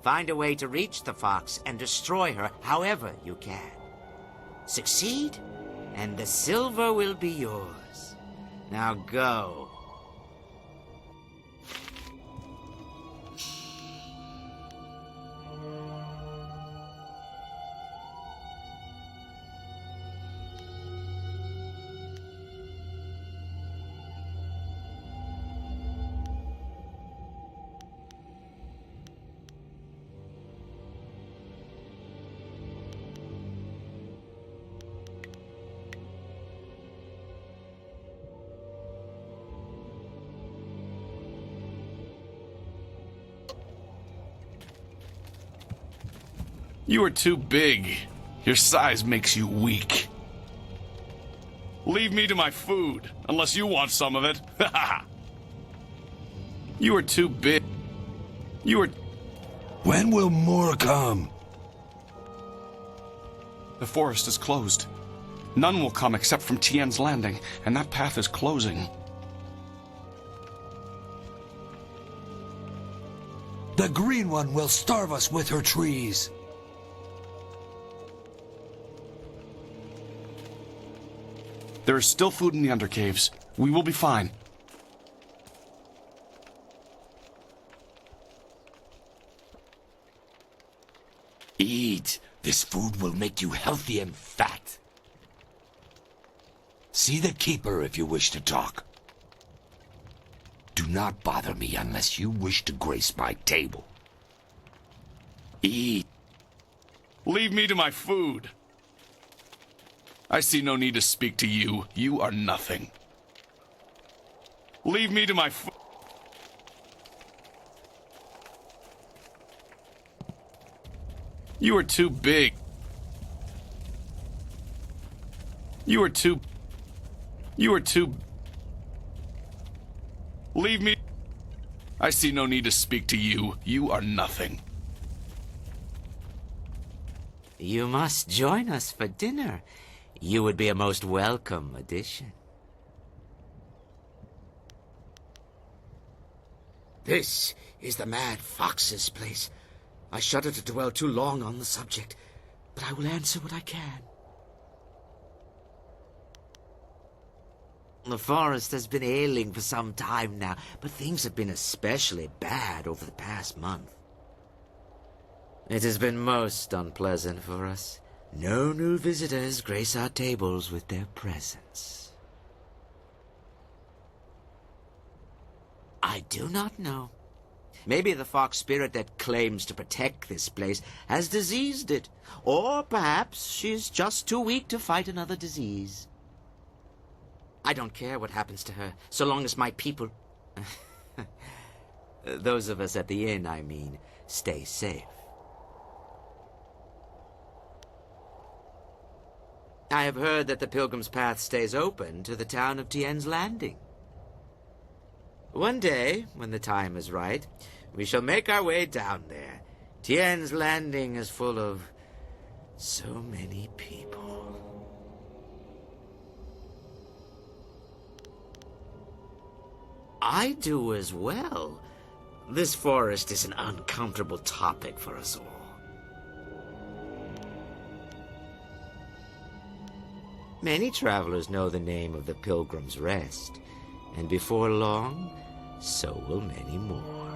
Find a way to reach the fox and destroy her however you can. Succeed, and the silver will be yours. Now go. You are too big. Your size makes you weak. Leave me to my food, unless you want some of it. You are too big. You are... When will more come? The forest is closed. None will come except from Tien's Landing, and that path is closing. The Green One will starve us with her trees. There is still food in the undercaves. We will be fine. Eat. This food will make you healthy and fat. See the keeper if you wish to talk. Do not bother me unless you wish to grace my table. Eat. Leave me to my food. I see no need to speak to you. You are nothing. Leave me to my You are too big. You are too... Leave me... I see no need to speak to you. You are nothing. You must join us for dinner. You would be a most welcome addition. This is the Mad Fox's place. I shudder to dwell too long on the subject, but I will answer what I can. The forest has been ailing for some time now, but things have been especially bad over the past month. It has been most unpleasant for us. No new visitors grace our tables with their presence. I do not know. Maybe the fox spirit that claims to protect this place has diseased it. Or perhaps she's just too weak to fight another disease. I don't care what happens to her, so long as my people... Those of us at the inn, I mean, stay safe. I have heard that the Pilgrim's Path stays open to the town of Tien's Landing. One day, when the time is right, we shall make our way down there. Tien's Landing is full of so many people. I do as well. This forest is an uncomfortable topic for us all. Many travelers know the name of the Pilgrim's Rest, and before long, so will many more.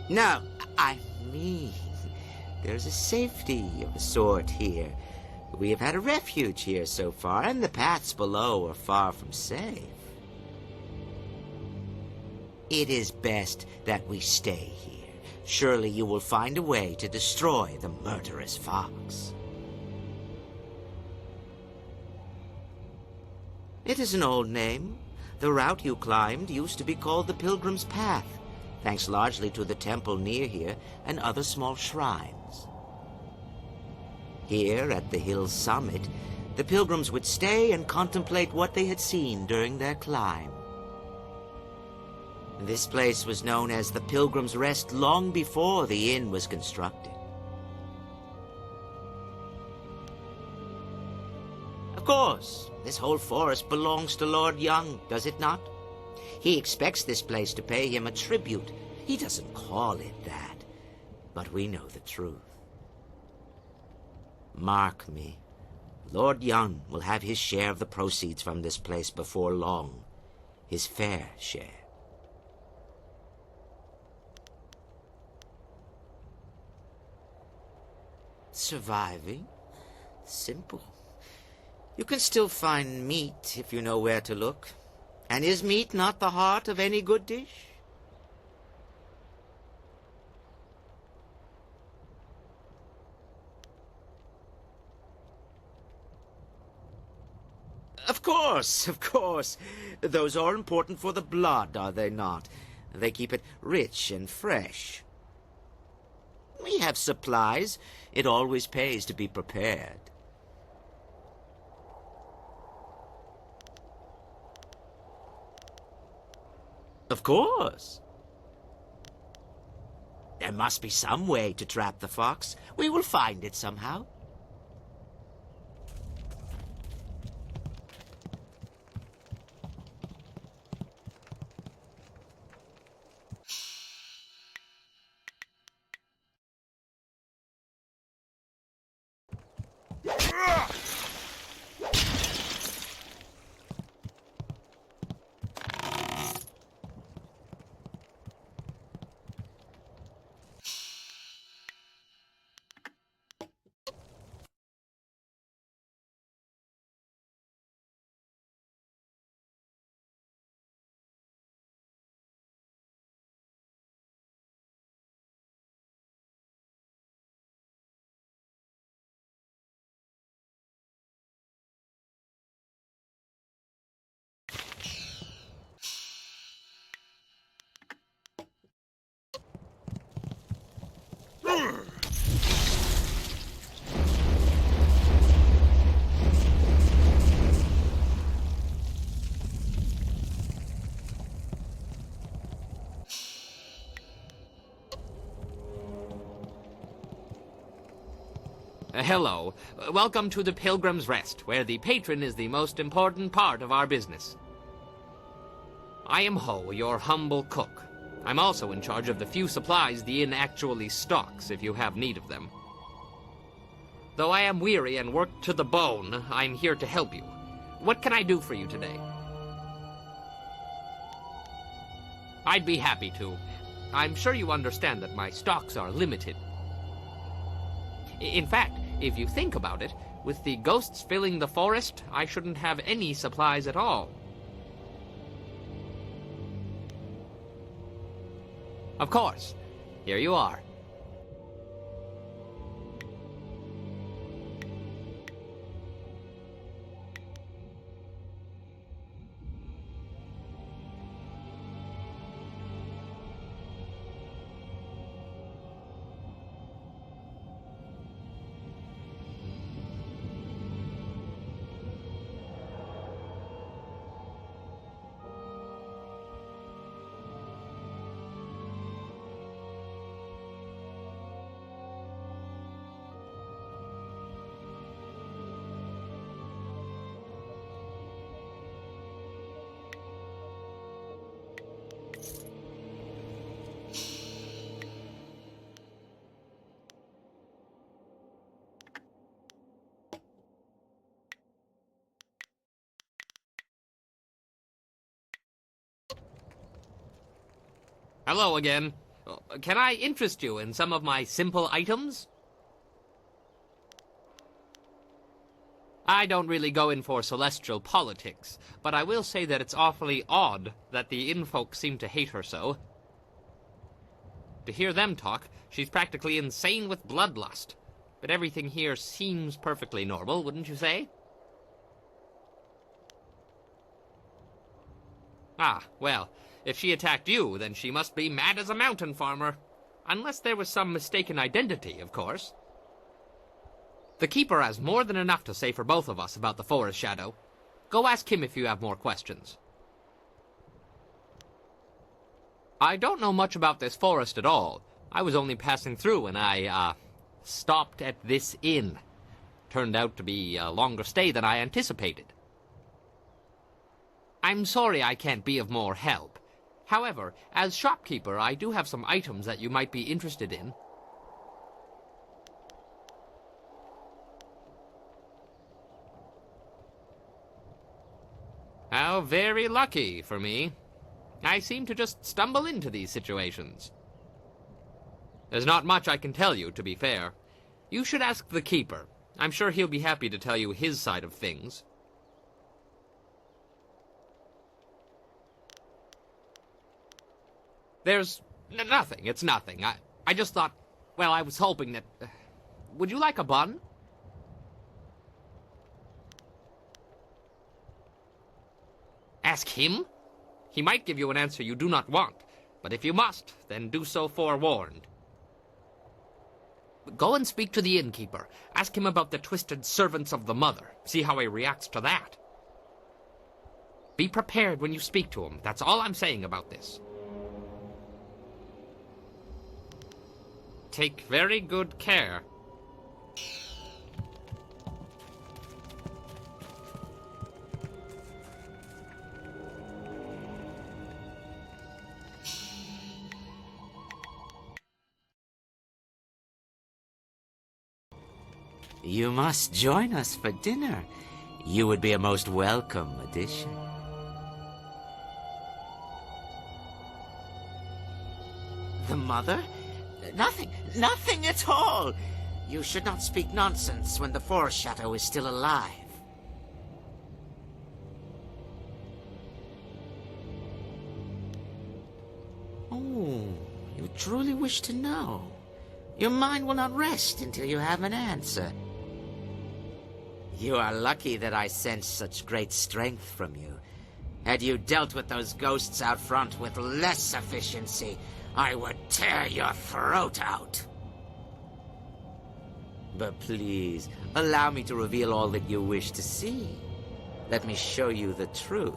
No, I mean, there's a safety of a sort here. We have had a refuge here so far, and the paths below are far from safe. It is best that we stay here. Surely you will find a way to destroy the murderous fox. It is an old name. The route you climbed used to be called the Pilgrim's Path, thanks largely to the temple near here and other small shrines. Here, at the hill's summit, the pilgrims would stay and contemplate what they had seen during their climb. This place was known as the Pilgrim's Rest long before the inn was constructed. Of course, this whole forest belongs to Lord Young, does it not? He expects this place to pay him a tribute. He doesn't call it that, but we know the truth. Mark me, Lord Young will have his share of the proceeds from this place before long. His fair share. Surviving? Simple. You can still find meat if you know where to look. And is meat not the heart of any good dish? Of course, of course. Those are important for the blood, are they not? They keep it rich and fresh. We have supplies. It always pays to be prepared. Of course. There must be some way to trap the fox. We will find it somehow. Hello. Welcome to the Pilgrim's Rest, where the patron is the most important part of our business. I am Ho, your humble cook. I'm also in charge of the few supplies the inn actually stocks, if you have need of them. Though I am weary and worked to the bone, I'm here to help you. What can I do for you today? I'd be happy to. I'm sure you understand that my stocks are limited. In fact, if you think about it, with the ghosts filling the forest, I shouldn't have any supplies at all. Of course. Here you are. Hello again. Can I interest you in some of my simple items? I don't really go in for celestial politics, but I will say that it's awfully odd that the inn folk seem to hate her so. To hear them talk, she's practically insane with bloodlust. But everything here seems perfectly normal, wouldn't you say? Ah, well, if she attacked you, then she must be mad as a mountain farmer. Unless there was some mistaken identity, of course. The Keeper has more than enough to say for both of us about the Forest Shadow. Go ask him if you have more questions. I don't know much about this forest at all. I was only passing through and I, stopped at this inn. Turned out to be a longer stay than I anticipated. I'm sorry I can't be of more help. However, as shopkeeper, I do have some items that you might be interested in. How very lucky for me. I seem to just stumble into these situations. There's not much I can tell you, to be fair. You should ask the Keeper. I'm sure he'll be happy to tell you his side of things. There's nothing. It's nothing. I just thought, well, I was hoping that... would you like a bun? Ask him? He might give you an answer you do not want, but if you must, then do so forewarned. Go and speak to the innkeeper. Ask him about the twisted servants of the Mother. See how he reacts to that. Be prepared when you speak to him. That's all I'm saying about this. Take very good care. You must join us for dinner. You would be a most welcome addition. The Mother? Nothing at all. You should not speak nonsense when the Forest Shadow is still alive. Oh, you truly wish to know. Your mind will not rest until you have an answer. You are lucky that I sense such great strength from you. Had you dealt with those ghosts out front with less efficiency, I would tear your throat out. But please, allow me to reveal all that you wish to see. Let me show you the truth.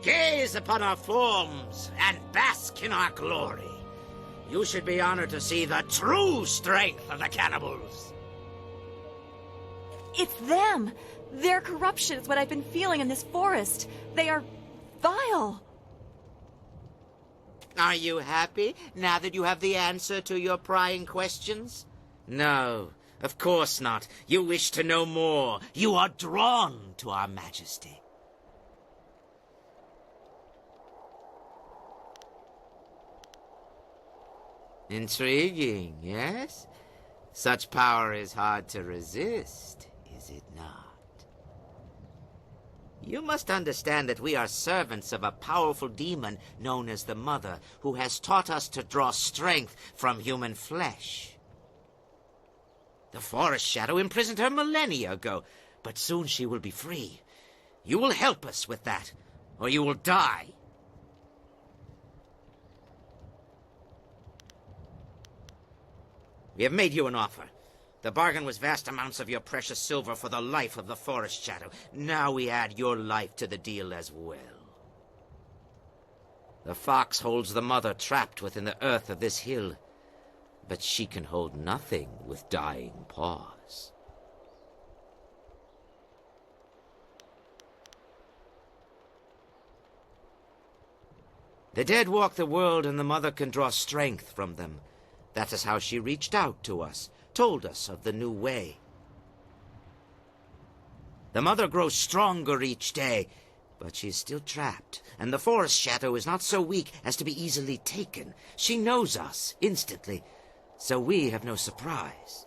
Gaze upon our forms and bask in our glory. You should be honored to see the true strength of the cannibals. It's them! Their corruption is what I've been feeling in this forest. They are vile. Are you happy now that you have the answer to your prying questions? No, of course not. You wish to know more. You are drawn to our majesty. Intriguing, yes? Such power is hard to resist, is it not? You must understand that we are servants of a powerful demon known as the Mother, who has taught us to draw strength from human flesh. The Forest Shadow imprisoned her millennia ago, but soon she will be free. You will help us with that, or you will die. We have made you an offer. The bargain was vast amounts of your precious silver for the life of the Forest Shadow. Now we add your life to the deal as well. The fox holds the Mother trapped within the earth of this hill, but she can hold nothing with dying paws. The dead walk the world, and the Mother can draw strength from them. That is how she reached out to us, told us of the new way. The Mother grows stronger each day, but she is still trapped, and the Forest Shadow is not so weak as to be easily taken. She knows us instantly, so we have no surprise.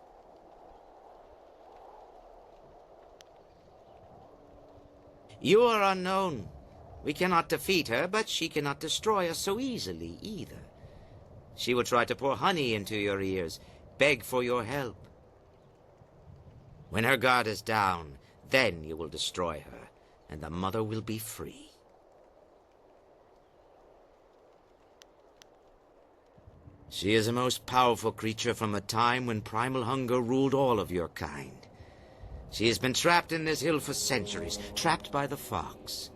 You are unknown. We cannot defeat her, but she cannot destroy us so easily either. She will try to pour honey into your ears, beg for your help. When her guard is down, then you will destroy her, and the Mother will be free. She is a most powerful creature from a time when primal hunger ruled all of your kind. She has been trapped in this hill for centuries, trapped by the fox.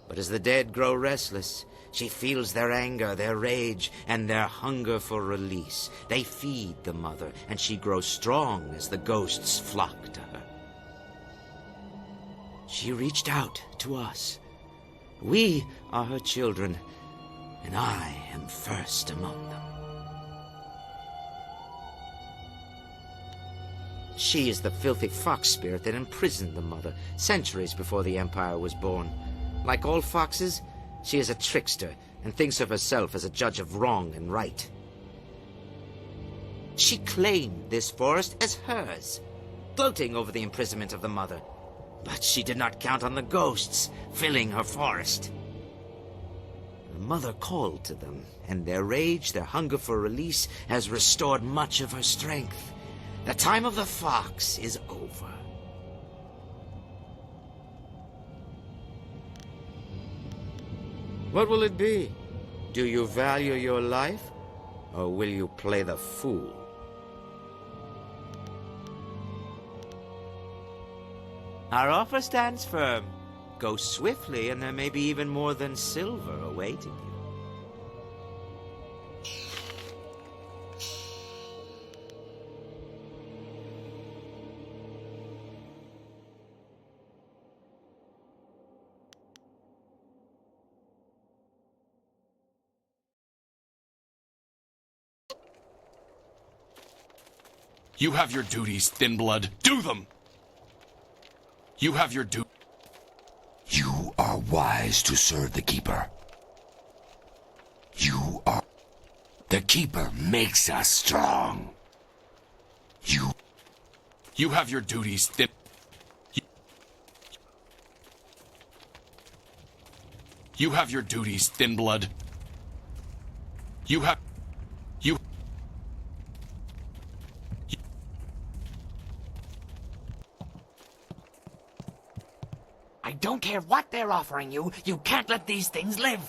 But as the dead grow restless, she feels their anger, their rage, and their hunger for release. They feed the Mother, and she grows strong as the ghosts flock to her. She reached out to us. We are her children, and I am first among them. She is the filthy fox spirit that imprisoned the Mother centuries before the Empire was born. Like all foxes, she is a trickster and thinks of herself as a judge of wrong and right. She claimed this forest as hers, gloating over the imprisonment of the Mother. But she did not count on the ghosts filling her forest. The Mother called to them, and their rage, their hunger for release, has restored much of her strength. The time of the fox is over. What will it be? Do you value your life, or will you play the fool? Our offer stands firm. Go swiftly, and there may be even more than silver awaiting you. You have your duties, Thin Blood. Do them! You have your duties. You are wise to serve the Keeper. You are... The Keeper makes us strong. You have your duties, Thin... You have your duties, Thin Blood. You have... You... I don't care what they're offering you. You can't let these things live.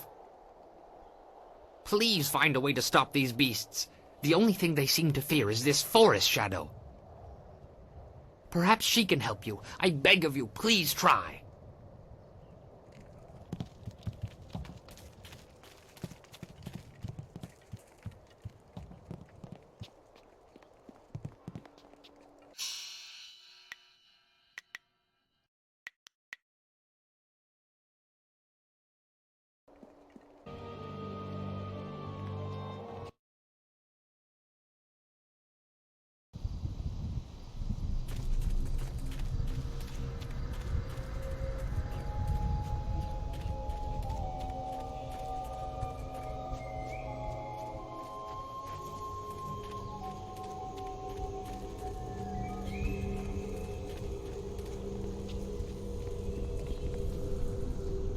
Please find a way to stop these beasts. The only thing they seem to fear is this forest shadow. Perhaps she can help you. I beg of you, please try.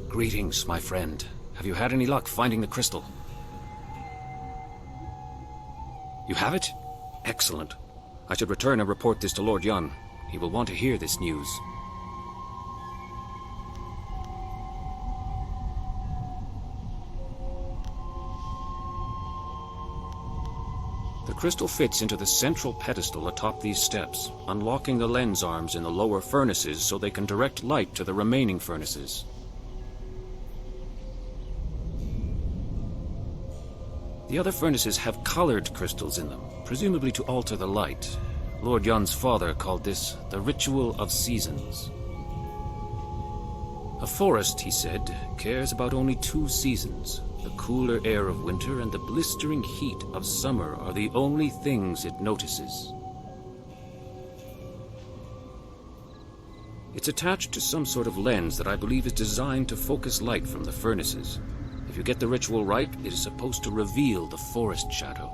Greetings, my friend. Have you had any luck finding the crystal? You have it? Excellent. I should return and report this to Lord Yun. He will want to hear this news. The crystal fits into the central pedestal atop these steps, unlocking the lens arms in the lower furnaces so they can direct light to the remaining furnaces. The other furnaces have colored crystals in them, presumably to alter the light. Lord Yun's father called this the Ritual of Seasons. A forest, he said, cares about only 2 seasons. The cooler air of winter and the blistering heat of summer are the only things it notices. It's attached to some sort of lens that I believe is designed to focus light from the furnaces. If you get the ritual right, it is supposed to reveal the forest shadow.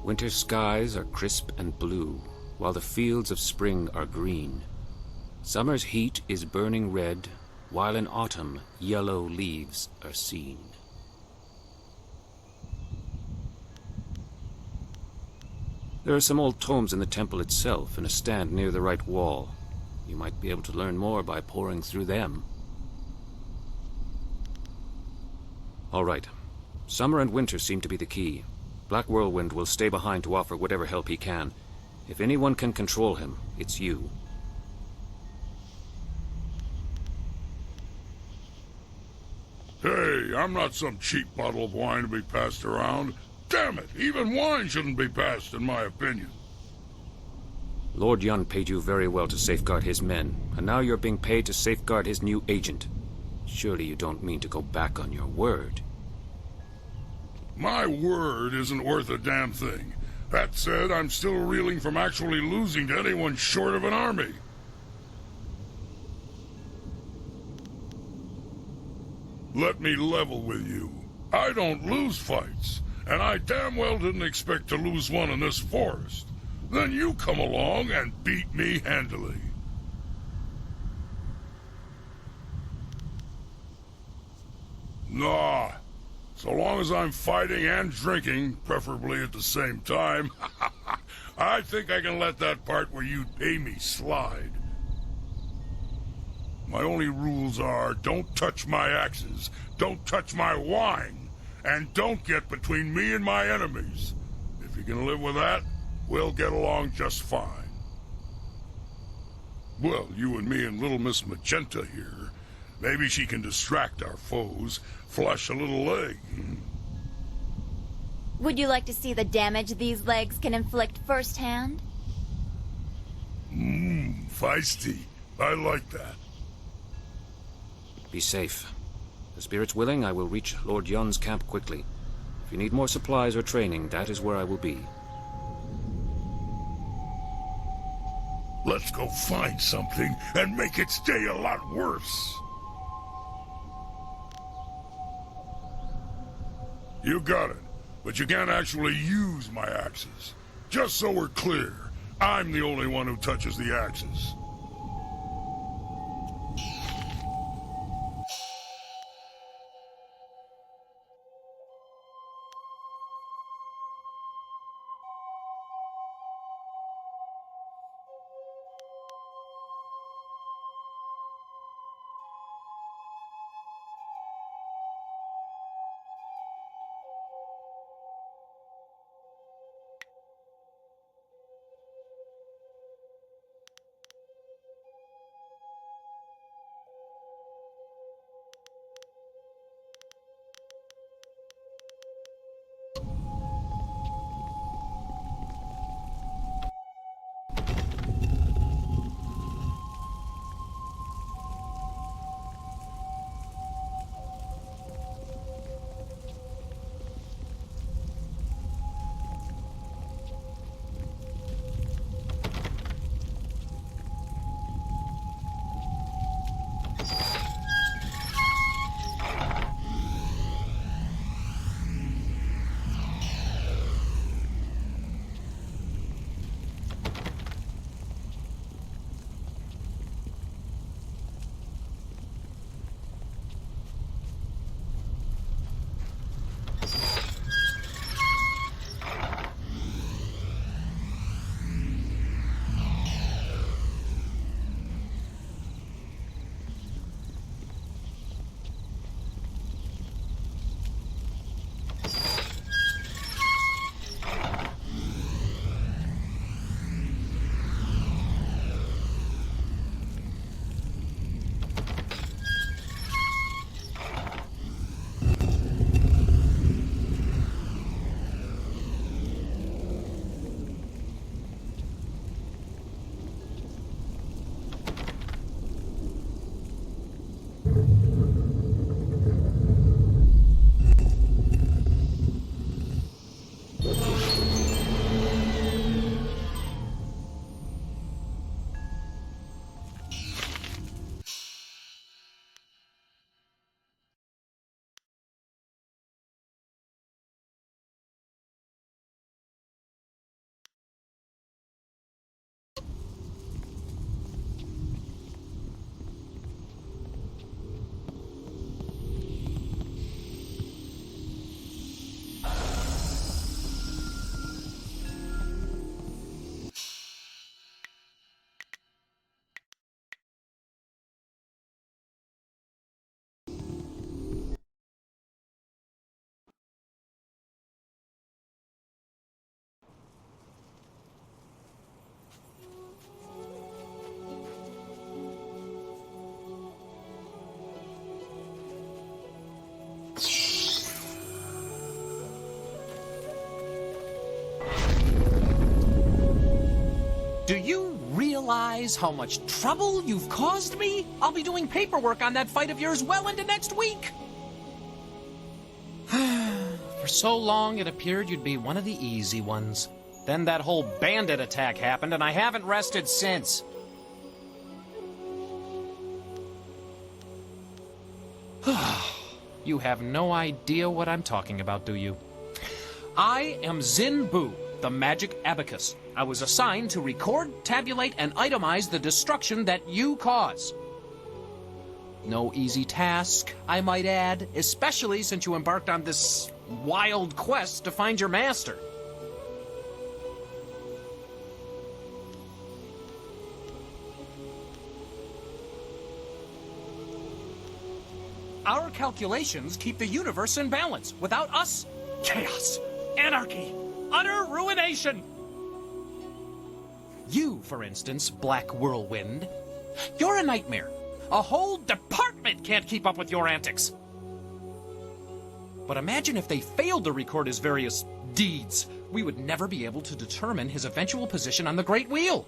Winter skies are crisp and blue, while the fields of spring are green. Summer's heat is burning red, while in autumn yellow leaves are seen. There are some old tomes in the temple itself, in a stand near the right wall. You might be able to learn more by poring through them. All right. Summer and winter seem to be the key. Black Whirlwind will stay behind to offer whatever help he can. If anyone can control him, it's you. Hey, I'm not some cheap bottle of wine to be passed around. Damn it, even wine shouldn't be passed, in my opinion. Lord Yun paid you very well to safeguard his men, and now you're being paid to safeguard his new agent. Surely you don't mean to go back on your word. My word isn't worth a damn thing. That said, I'm still reeling from actually losing to anyone short of an army. Let me level with you. I don't lose fights, and I damn well didn't expect to lose one in this forest. Then you come along and beat me handily. Nah. So long as I'm fighting and drinking, preferably at the same time, I think I can let that part where you pay me slide. My only rules are, don't touch my axes, don't touch my wine, and don't get between me and my enemies. If you can live with that, we'll get along just fine. Well, you and me and little Miss Magenta here, maybe she can distract our foes, flush a little leg. Would you like to see the damage these legs can inflict firsthand? Feisty. I like that. Be safe. The spirit's willing, I will reach Lord Yun's camp quickly. If you need more supplies or training, that is where I will be. Let's go find something and make its day a lot worse. You got it, but you can't actually use my axes. Just so we're clear, I'm the only one who touches the axes. realize how much trouble you've caused me? I'll be doing paperwork on that fight of yours well into next week. For so long, it appeared you'd be one of the easy ones. Then that whole bandit attack happened, and I haven't rested since. You have no idea what I'm talking about, do you? I am Zin Bu, the magic abacus. I was assigned to record, tabulate, and itemize the destruction that you cause. No easy task, I might add, especially since you embarked on this wild quest to find your master. Our calculations keep the universe in balance. Without us, chaos, anarchy, utter ruination. You, for instance, Black Whirlwind, you're a nightmare. A whole department can't keep up with your antics. But imagine if they failed to record his various deeds. We would never be able to determine his eventual position on the Great Wheel.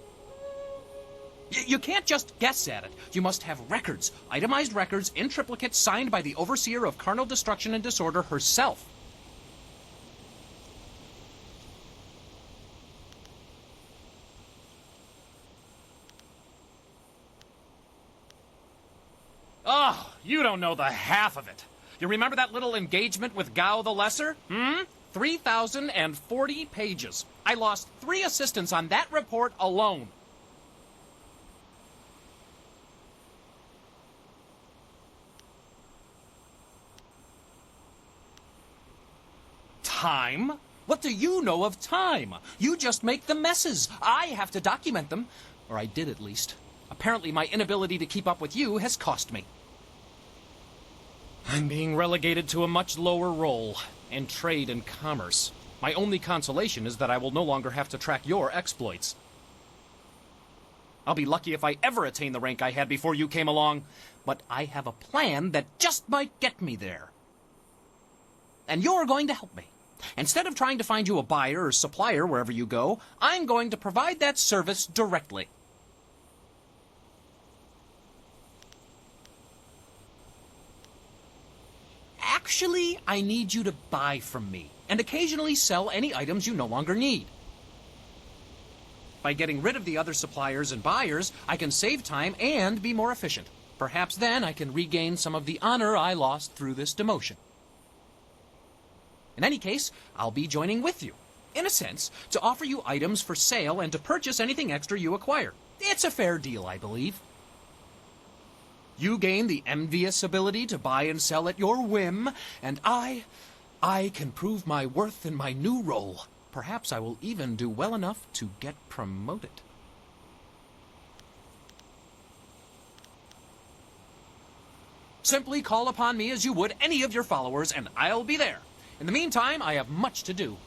You can't just guess at it. You must have records, itemized records in triplicate signed by the Overseer of Carnal Destruction and Disorder herself. Oh, you don't know the half of it. You remember that little engagement with Gao the Lesser? 3,040 pages. I lost 3 assistants on that report alone. Time? What do you know of time? You just make the messes. I have to document them. Or I did, at least. Apparently my inability to keep up with you has cost me. I'm being relegated to a much lower role in trade and commerce. My only consolation is that I will no longer have to track your exploits. I'll be lucky if I ever attain the rank I had before you came along, but I have a plan that just might get me there. And you're going to help me. Instead of trying to find you a buyer or supplier wherever you go, I'm going to provide that service directly. Actually, I need you to buy from me, and occasionally sell any items you no longer need. By getting rid of the other suppliers and buyers, I can save time and be more efficient. Perhaps then I can regain some of the honor I lost through this demotion. In any case, I'll be joining with you, in a sense, to offer you items for sale and to purchase anything extra you acquire. It's a fair deal, I believe. You gain the envious ability to buy and sell at your whim, and I can prove my worth in my new role. Perhaps I will even do well enough to get promoted. Simply call upon me as you would any of your followers, and I'll be there. In the meantime, I have much to do.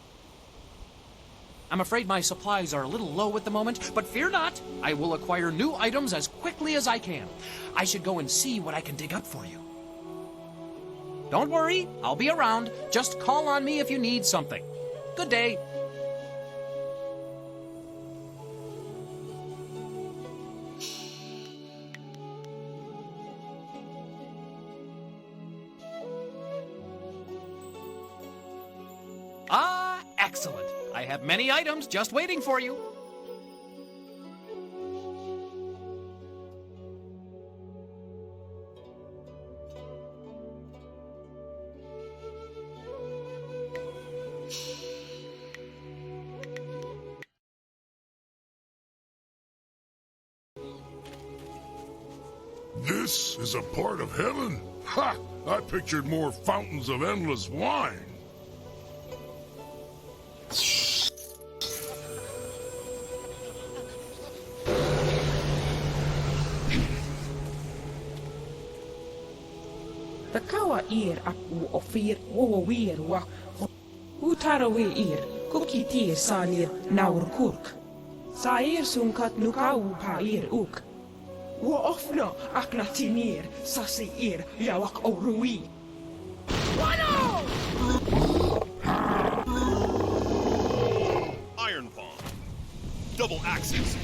I'm afraid my supplies are a little low at the moment, but fear not. I will acquire new items as quickly as I can. I should go and see what I can dig up for you. Don't worry, I'll be around. Just call on me if you need something. Good day. Ah, excellent. I have many items just waiting for you. This is a part of heaven? Ha! I pictured more fountains of endless wine. The kawa ir aku ofir wir wa utarawe ir kuki tie salir naur kurk. Sair sunkat nukau pa ir uk. Wo ofna akna tinir sasi ir yawak orui. Iron Bomb. Double axes.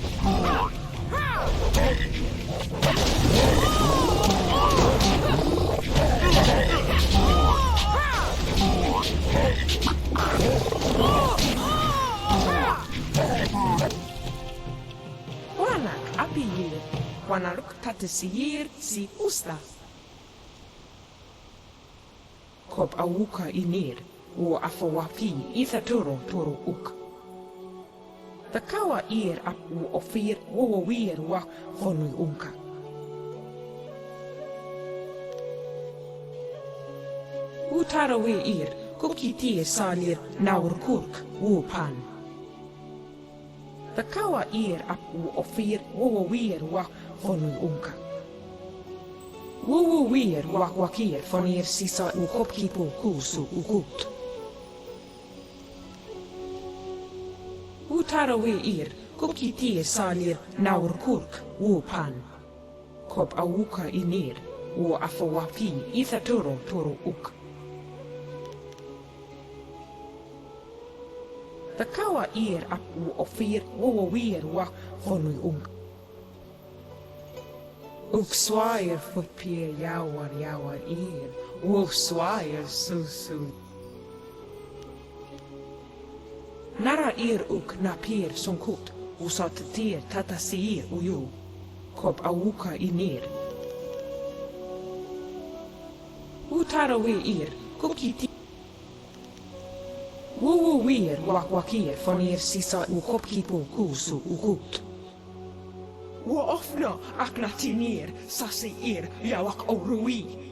Wanak apiyir, wanaluk tatisiyir si usta. Kop awuka inir, o afawapi ithatoro toro uk. Takawa ir ap u ofir wo wir wa fonui unka. Utarawe ir, kukiti salir naur kurk u pan. Takawa ir ap u ofir wo wir wa fonui unka. Wo wir wa wakir fonir sisa u kopkipo kusu u gut. Utarawe ir, kukiti salir naur kurk u pan. Kop awuka inir, u afawapi ithatoro toro uk. Takawa ir ap u ofir wo wir wa fonui unk. Uk swair fotpier jawar ir, uk swair susu. Nara ir uk napir sunkut, usat tir tatasir uju, kop awuka inir. Utarawe ir, kukiti. Wo wir wakwakir fonir sisa u kopkipo kusu u gut. Wo ofna aknatinir sasi ir jawak orui.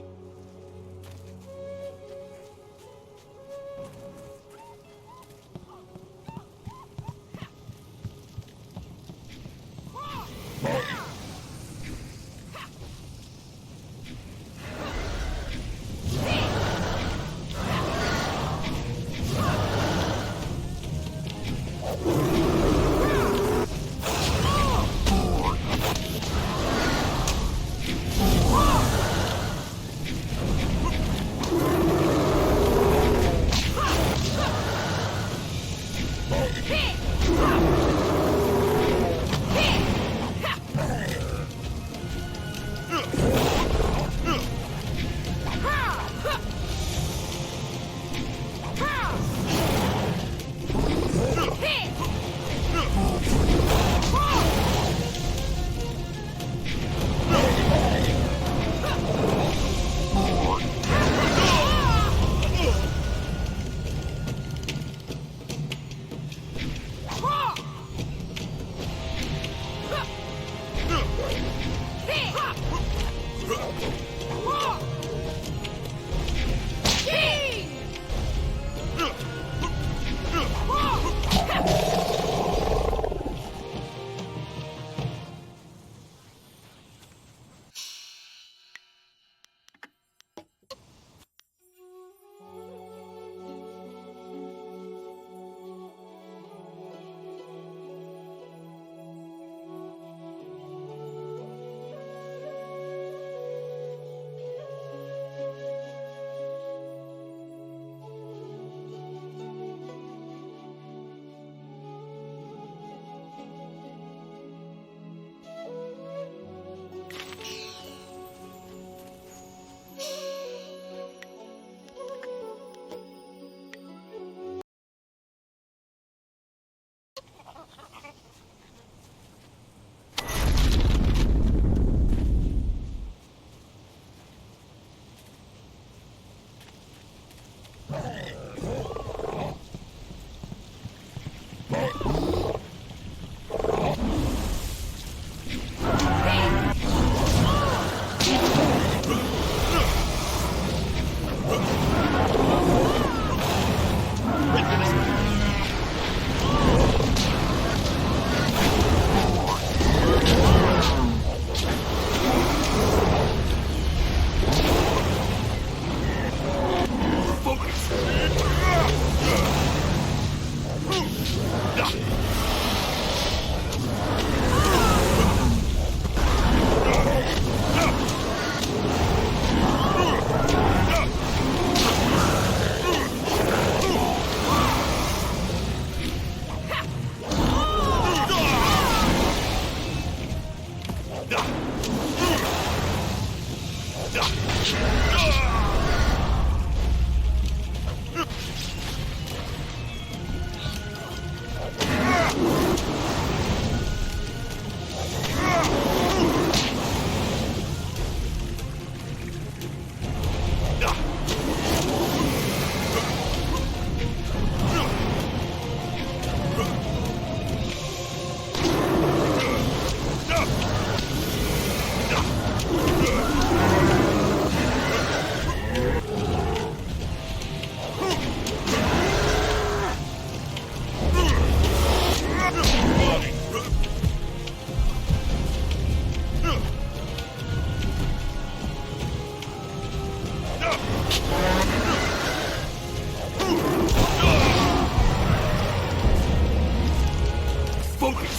Focus!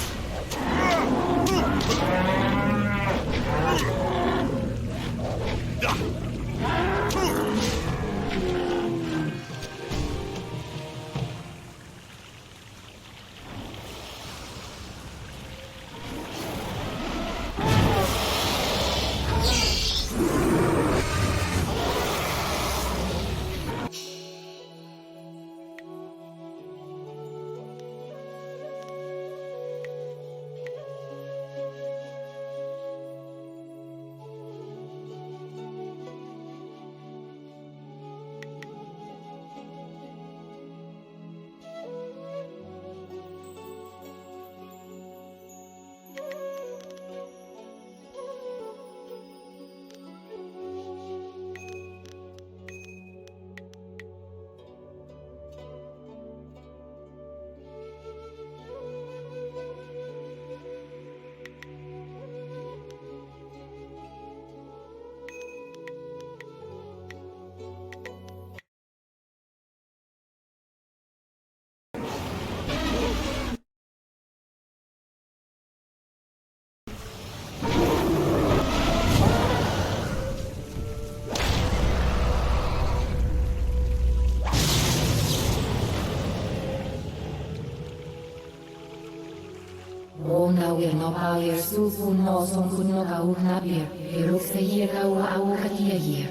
Ona wir no power sufu no son kun no ka uknapir. Iruk se ye ka au katia ye.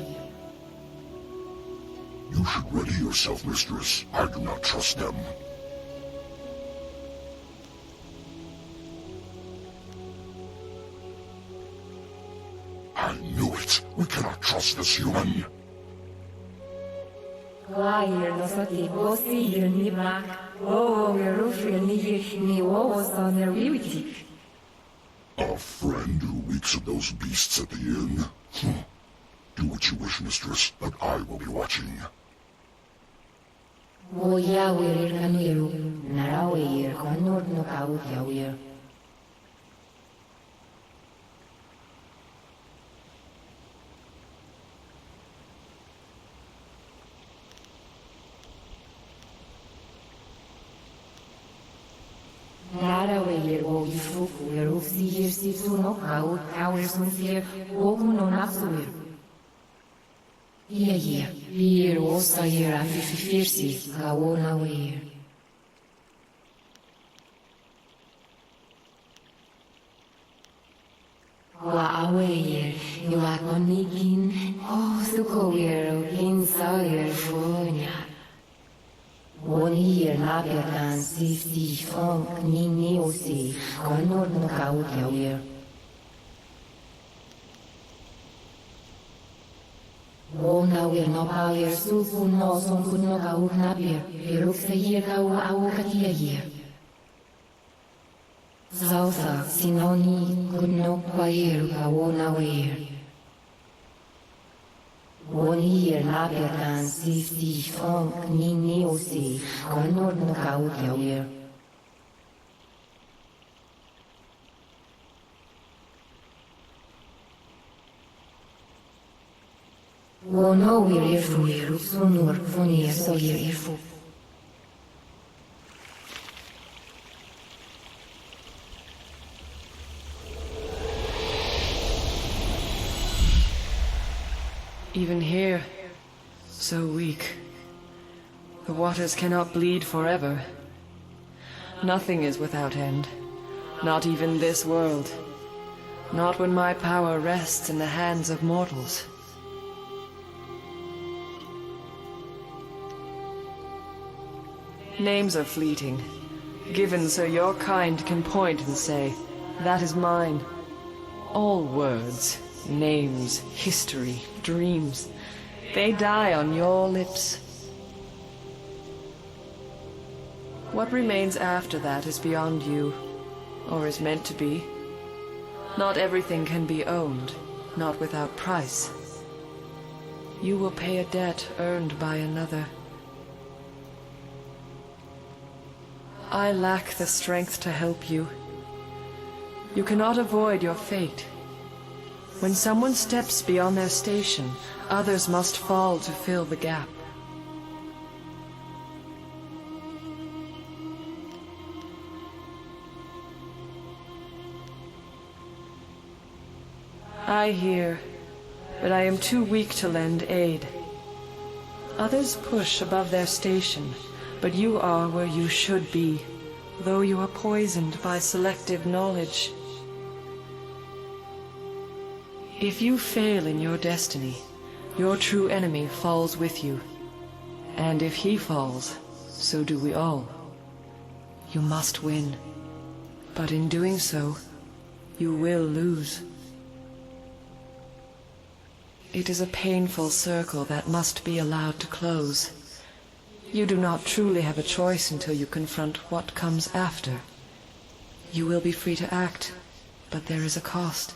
You should ready yourself, mistress. I do not trust them. I knew it. We cannot trust this human. Wire no soti bosi ye ni black. Oh, we rufri ni wo son the reality. A friend who reeks of those beasts at the inn. Do what you wish, mistress, but I will be watching. Wo ya wir kaniru. Narawe yer konur no ka ya wir. Narawe yer wo yufuku yer ufsi yer si tu no ka wer sun fier wo no napsuir. Yeah, here osa yer a fifirsi ka wo na wer. Wa awe yer you a konigin o suko yer o kinsa yer fonya. Oni yer na perdan si funk ni osi konor no ka ya wer. Ona wir no power sufu no son kun no ka uknapir. Iruk se ye ka au katia ye. Sausa sinoni kun no kwair ka wona wer. Oni yer na perdan si funk ni osi konor no ka ya wer. Wono wir irfu iruk sunur funir so yer irfu. Even here, so weak. The waters cannot bleed forever. Nothing is without end. Not even this world. Not when my power rests in the hands of mortals. Names are fleeting, given so your kind can point and say, that is mine. All words, names, history, dreams, they die on your lips. What remains after that is beyond you, or is meant to be. Not everything can be owned, not without price. You will pay a debt earned by another. I lack the strength to help you. You cannot avoid your fate. When someone steps beyond their station, Others must fall to fill the gap. I hear, but I am too weak to lend aid. Others push above their station, but you are where you should be, though you are poisoned by selective knowledge. If you fail in your destiny, your true enemy falls with you. And if he falls, so do we all. You must win. But in doing so, you will lose. It is a painful circle that must be allowed to close. You do not truly have a choice until you confront what comes after. You will be free to act, but there is a cost.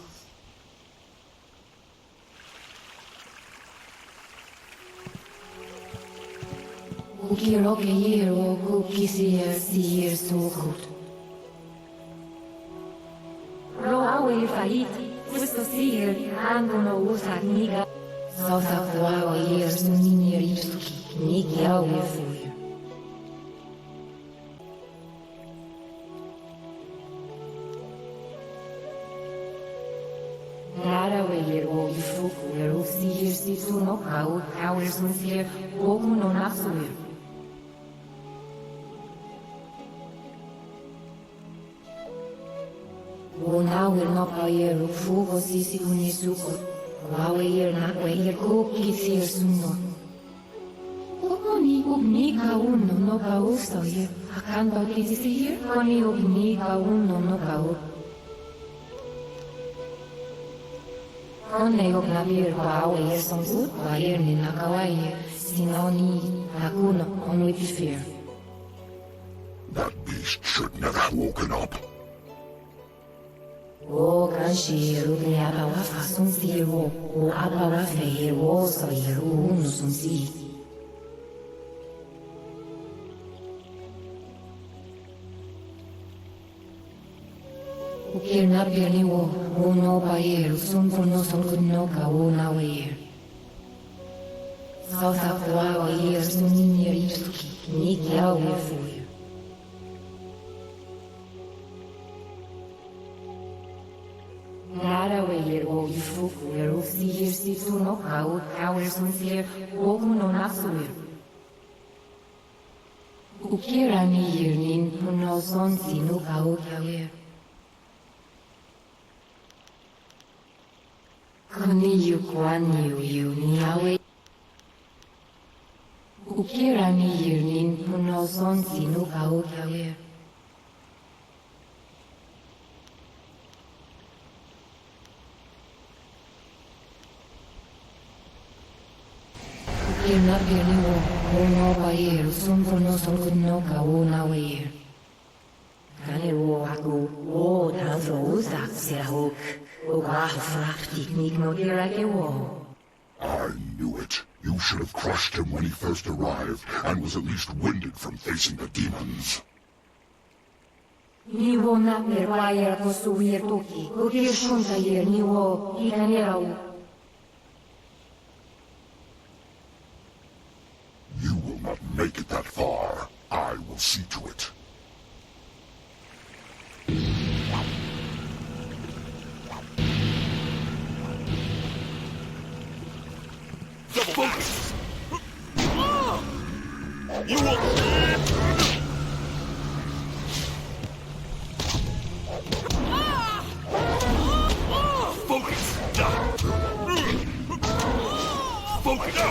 Questo sir angono usat niga. Sota fuao years nini rituki niki au fuyo. Rara weir o yufuku eru sir si tuno kau hours un sir ogu no nasuir. Unawir no paieru fugo sisi unisuko. Waweir na weir kuki sir suno. Koni ubnika uno no pausto ye. Akan bautisi sir koni ubnika uno no pau. Kone obnavir waweir songut wair ni nakawaye. Sinoni hakuno on with fear. That beast should never have woken up. O kanshiro de abawa fasun siro, o abawa feir o soir uno sun si. O kirna pirni o no pair sun no sun no ka o na weir. South of wow years sun ni rituki, ni kiao me fuir. Rara weir o yufuku eru sir si tuno kau hours un sir ogu no nasuir. Ukira ni yirnin puno son sinu kau kawer. Kani yu kwan yu ni awe. Ukira ni yirnin puno son sinu kau kawer. Kirna pirni o no pair sun no son no ka o na weir. Kane o haku o tanso usa serahuk. O ga frachtik nik no dirake wo. I knew it. You should have crushed him when he first arrived, and was at least winded from facing the demons. Ni wo na per wair ko suir toki. O kir shunta yer ni wo ikanera u. You will not make it that far. I will see to it. Focus! You will... Focus! Focus!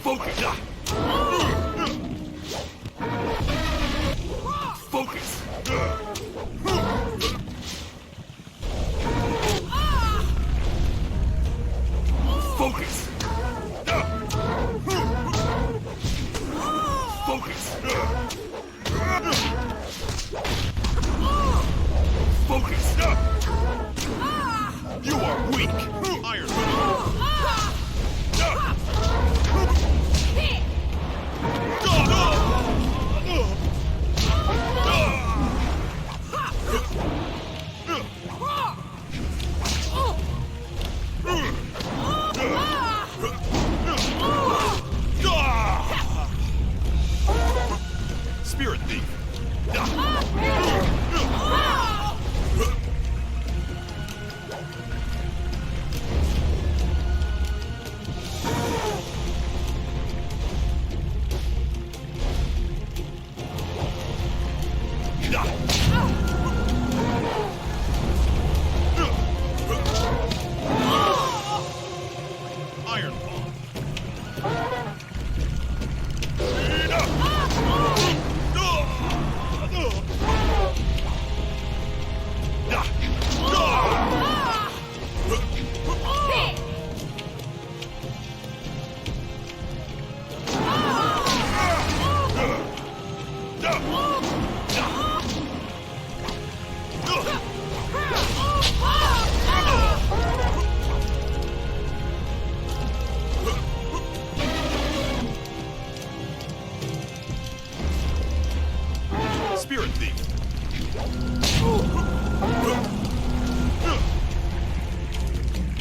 Focus! Focus! Focus! Focus! Focus! You are weak! Iron!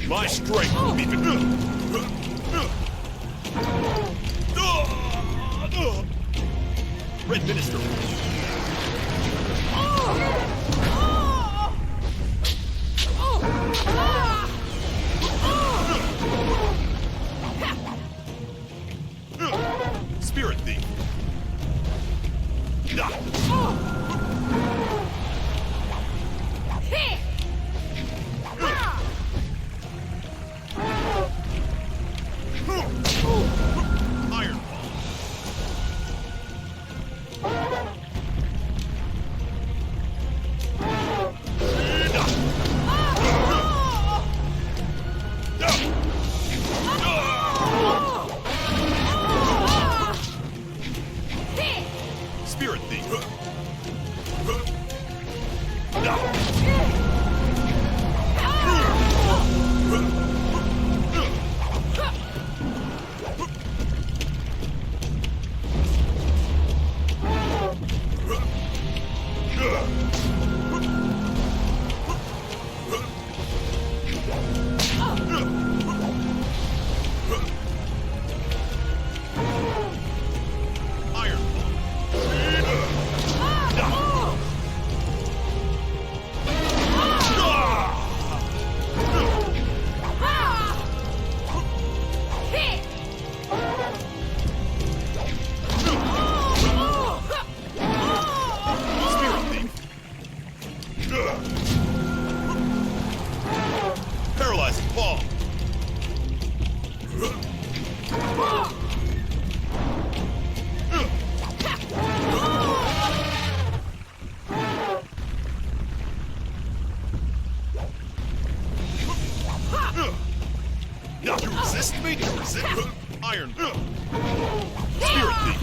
My strength will be... Red Minister. Spirit Thief. Iron Ball. Spirit Thief. Iron Spirit Thief. Paralyzing Ball. You resist me? You resist? Iron Spirit Thief.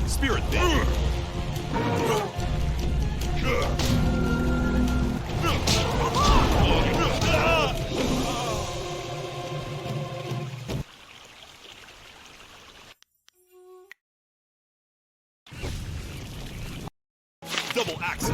Spirit Thief. Double axes.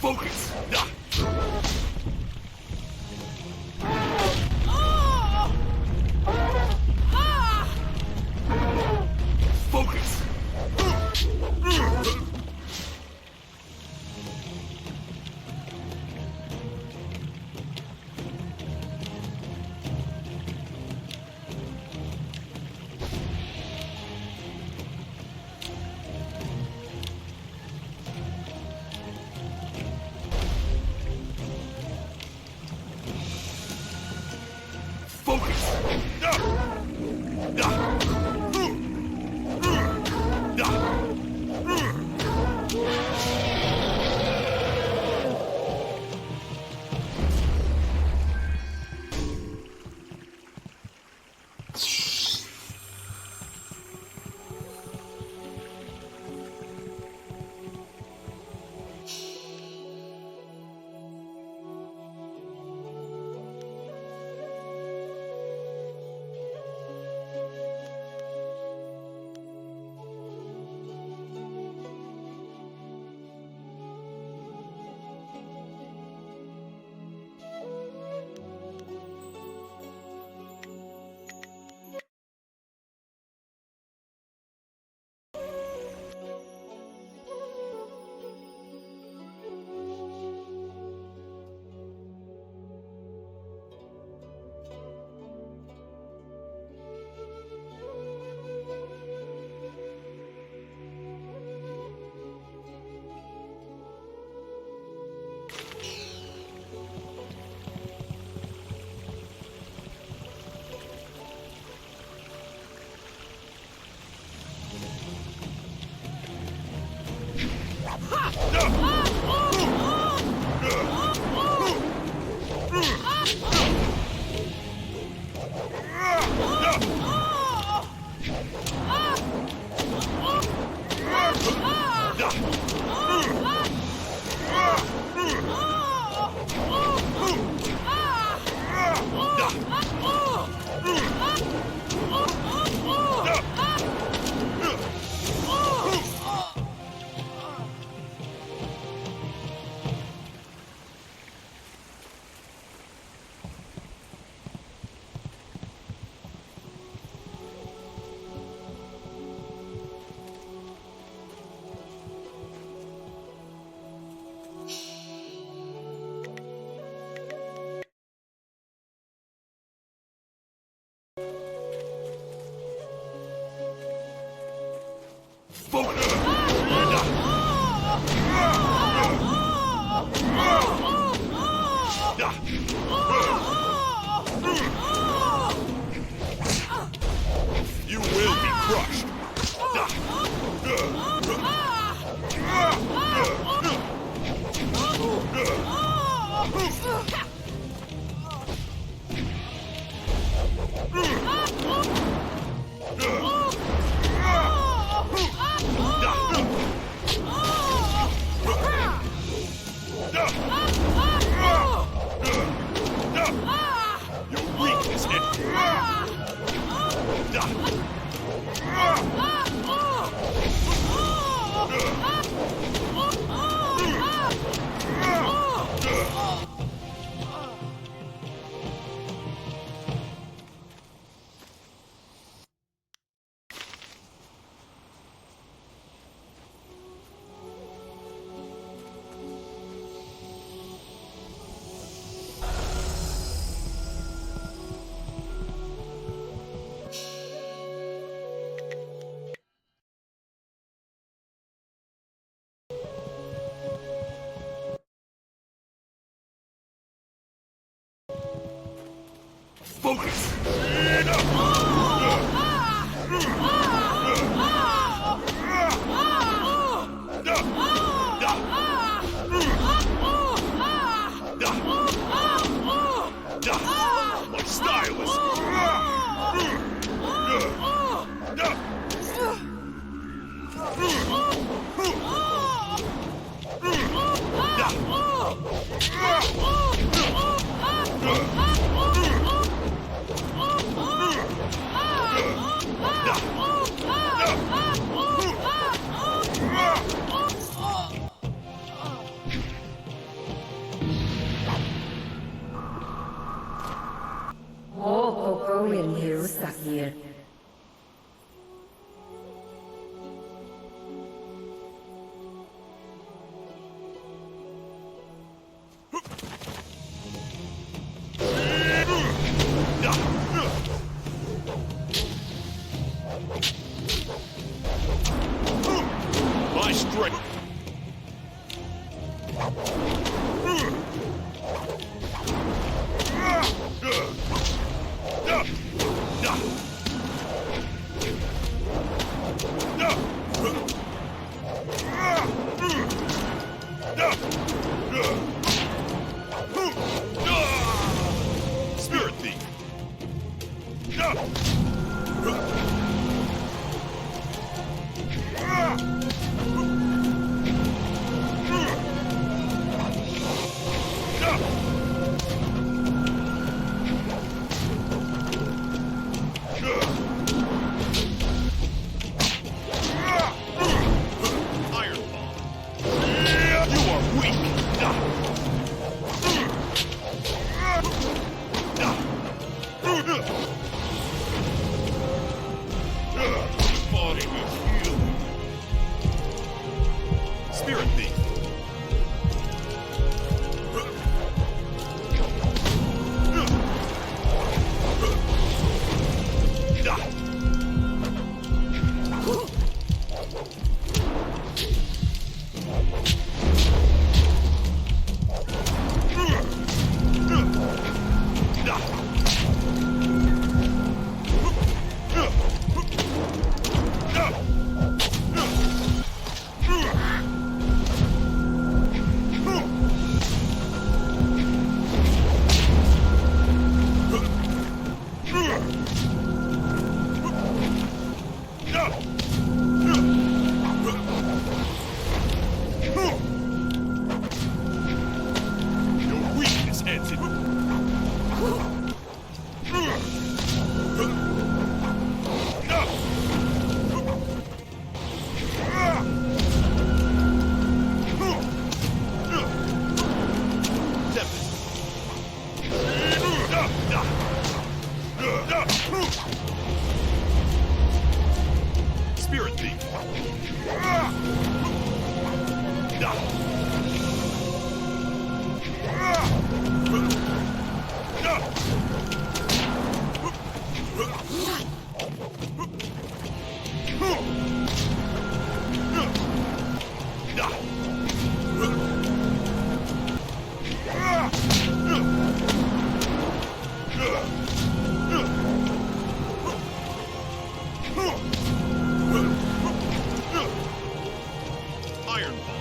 Focus! Focus! You will be crushed. You're weak, isn't Focus! My stylist! my strength. Spirit Thief. Iron Bomb. You are weak. Body will heal. Spirit Thief. Your weakness ends in Spirit Thief. Iron Bomb.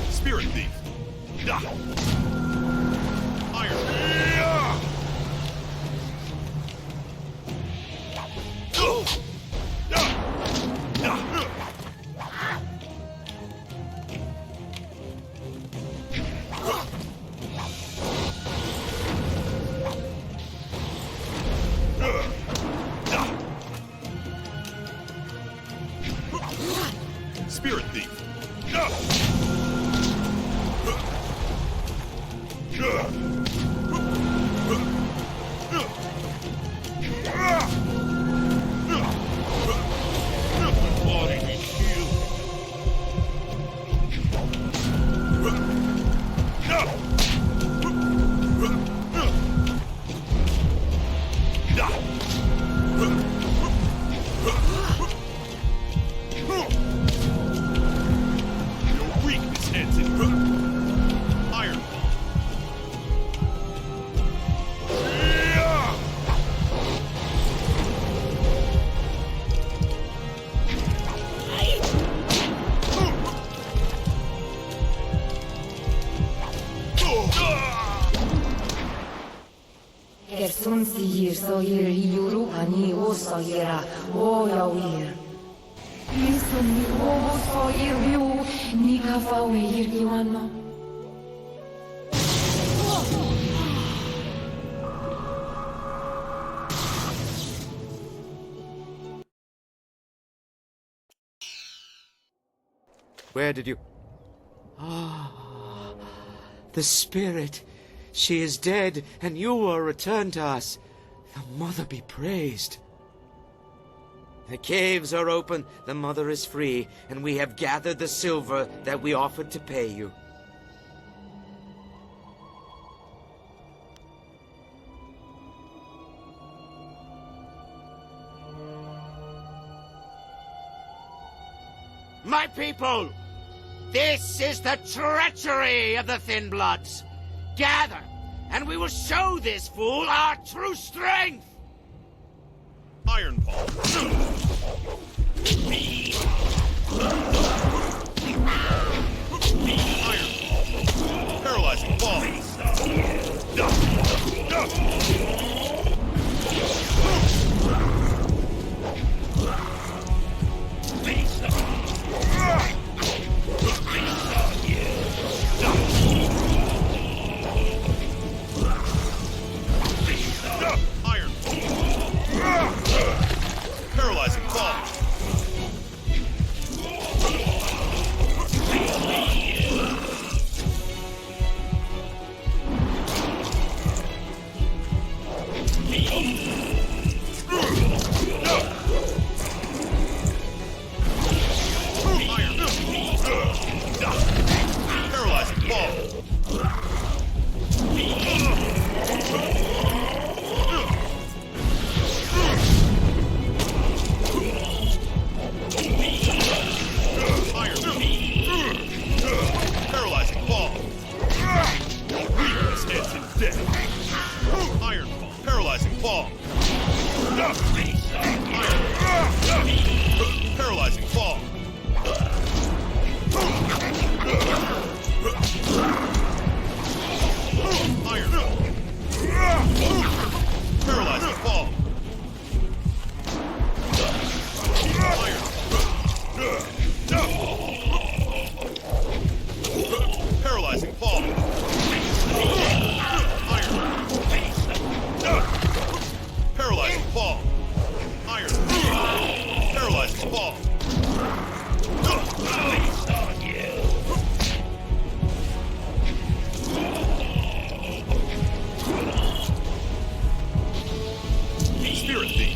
Spirit Thief. Iron. Spirit Thief. Body be healed. Your weakness ends in Iron Bomb. Gersun sihir sohir hiyuru ani o sohira o yawir. Lisun ni o sohir yu ni kafa wehir kiwano. Where did you... Ah, the spirit. She is dead, and you are returned to us. The Mother be praised. The caves are open, the Mother is free, and we have gathered the silver that we offered to pay you. My people, this is the treachery of the Thin Bloods. Gather, and we will show this fool our true strength! Iron Palm. Iron Palm. Paralyzing Ball. Iron Palm. Paralyzing Ball. Paralyzing Ball. Paralyzing Ball. Weakness ends in death. Iron Ball. Paralyzing Ball. Paralyzing Ball. Iron Ball. Paralyzing Ball. Paralyzing Ball. Paralyzing Ball. Iron. Paralyzing Ball. Spirit Thief.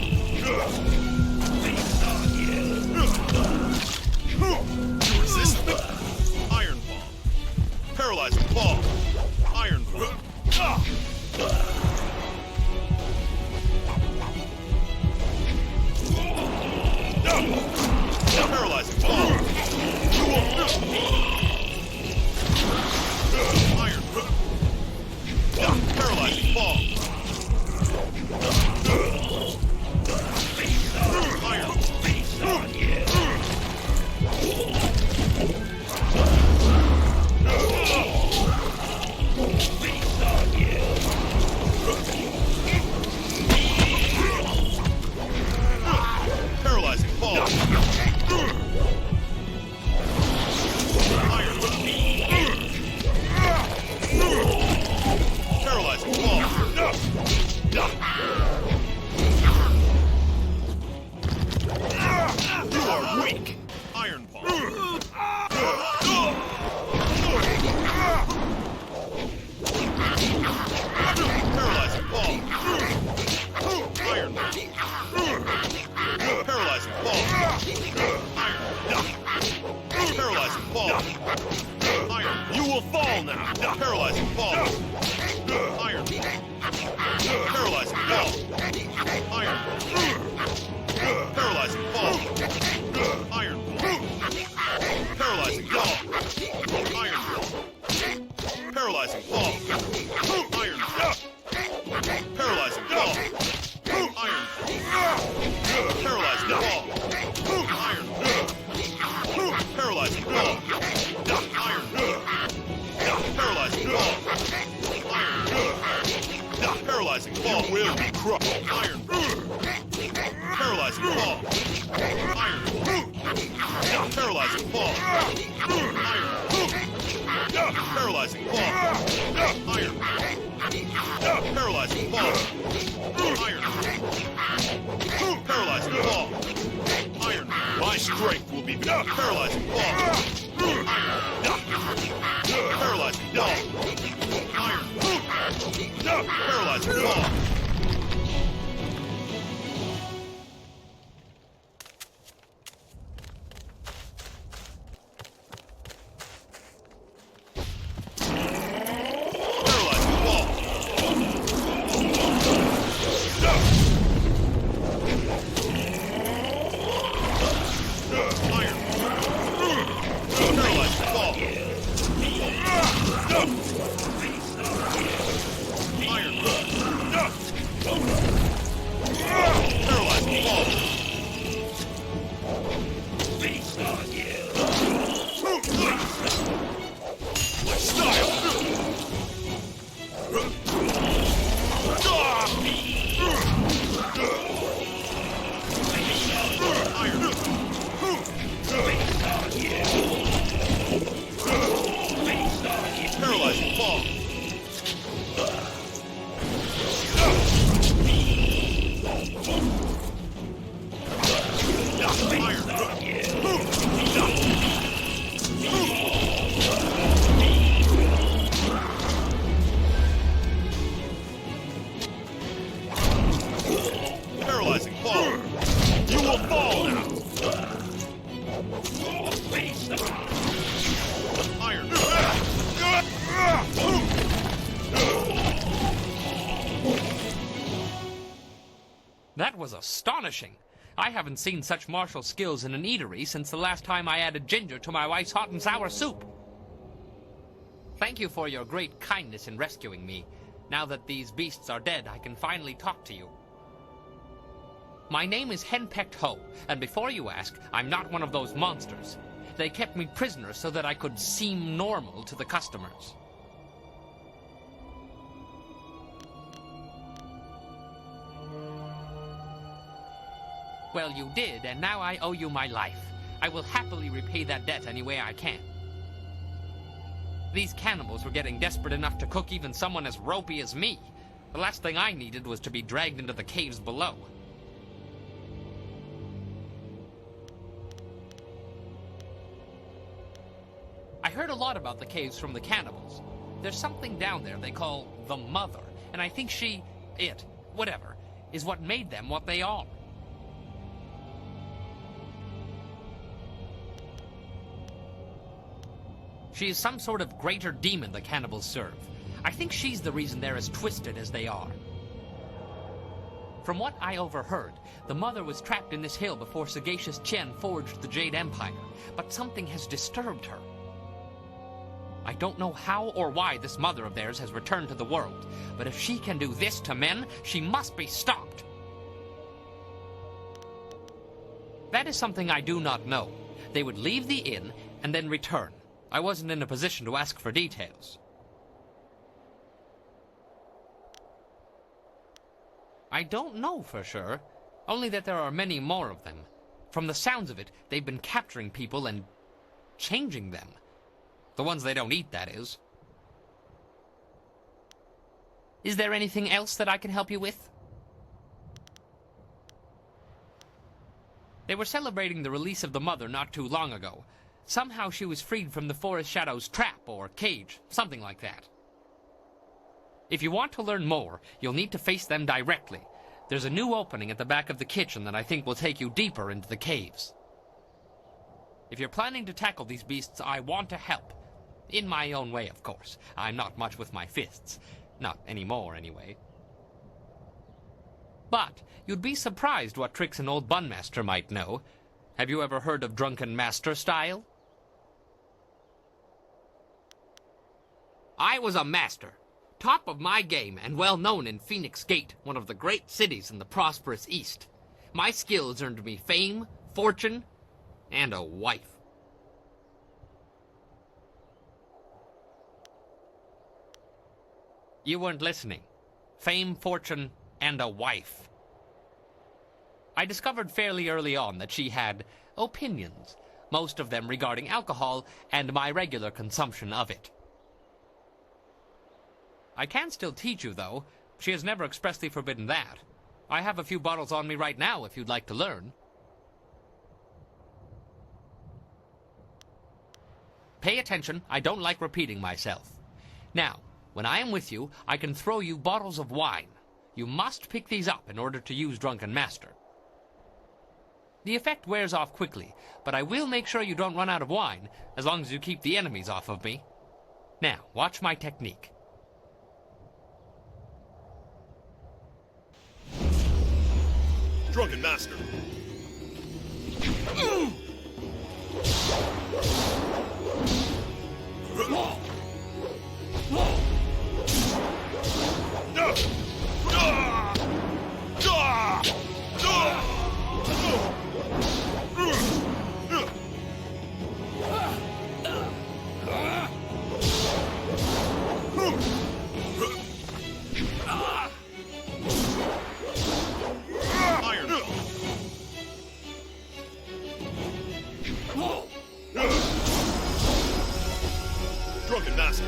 You resist me. Iron Palm. Paralyzing Ball. Iron Palm. Paralyzing Ball. Iron. Paralyzing Ball. Paralyzing Ball. Paralyzing Ball. You are weak. Iron Palm. Paralyzing Ball. Iron Palm. Paralyzing Ball. Iron. Paralyzing Ball. Iron. You will fall now. Paralyzing Ball. Iron. Paralyzing Ball. Iron. Paralyzing Ball. Iron. Paralyzing Ball. Iron. Paralyzing Ball. Iron. Paralyzing Ball. Iron. Paralyzing Ball. Iron. Paralyzing Ball. Iron. Paralyzing Ball. Iron. Paralyzing Ball. Will be crushed. Iron. Paralyzing Ball. Iron. Paralyzing Ball. Iron. Paralyzing Ball. Iron. Paralyzing Ball. Iron. Paralyzing Ball. Iron. My strength will be paralyzing ball. Paralyzing claw! Paralyzing claw! Paralyzing claw! You will fall now! Iron! That was astonishing. I haven't seen such martial skills in an eatery since the last time I added ginger to my wife's hot and sour soup. Thank you for your great kindness in rescuing me. Now that these beasts are dead, I can finally talk to you. My name is Henpecked Ho, and before you ask, I'm not one of those monsters. They kept me prisoner so that I could seem normal to the customers. Well, you did, and now I owe you my life. I will happily repay that debt any way I can. These cannibals were getting desperate enough to cook even someone as ropey as me. The last thing I needed was to be dragged into the caves below. I heard a lot about the caves from the cannibals. There's something down there they call the Mother, and I think whatever, is what made them what they are. She is some sort of greater demon the cannibals serve. I think she's the reason they're as twisted as they are. From what I overheard, the Mother was trapped in this hill before sagacious Chen forged the Jade Empire, but something has disturbed her. I don't know how or why this Mother of theirs has returned to the world, but if she can do this to men, she must be stopped. That is something I do not know. They would leave the inn and then return. I wasn't in a position to ask for details. I don't know for sure, only that there are many more of them. From the sounds of it, they've been capturing people and changing them. The ones they don't eat, that is. Is there anything else that I can help you with? They were celebrating the release of the Mother not too long ago. Somehow she was freed from the Forest Shadow's trap or cage, something like that. If you want to learn more, you'll need to face them directly. There's a new opening at the back of the kitchen that I think will take you deeper into the caves. If you're planning to tackle these beasts, I want to help. In my own way, of course. I'm not much with my fists. Not anymore, anyway. But you'd be surprised what tricks an old bunmaster might know. Have you ever heard of drunken master style? I was a master, top of my game and well known in Phoenix Gate, one of the great cities in the prosperous East. My skills earned me fame, fortune, and a wife. You weren't listening. Fame, fortune, and a wife. I discovered fairly early on that she had opinions, most of them regarding alcohol and my regular consumption of it. I can still teach you, though. She has never expressly forbidden that. I have a few bottles on me right now if you'd like to learn. Pay attention, I don't like repeating myself. Now, When I am with you, I can throw you bottles of wine. You must pick these up in order to use Drunken Master. The effect wears off quickly, but I will make sure you don't run out of wine, as long as you keep the enemies off of me. Now, watch my technique. Drunken Master. Drunken Master.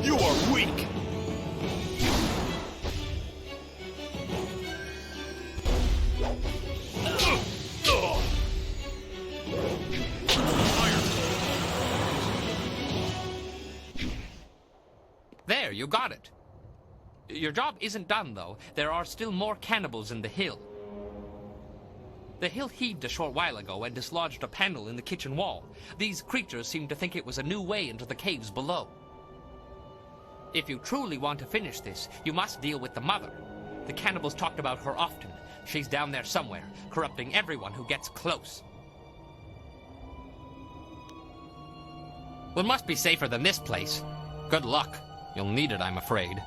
You are weak. There, you got it. Your job isn't done, though. There are still more cannibals in the hill. The hill heaved a short while ago and dislodged a panel in the kitchen wall. These creatures seem to think it was a new way into the caves below. If you truly want to finish this, you must deal with the mother. The cannibals talked about her often. She's down there somewhere, corrupting everyone who gets close. Well, it must be safer than this place. Good luck. You'll need it, I'm afraid.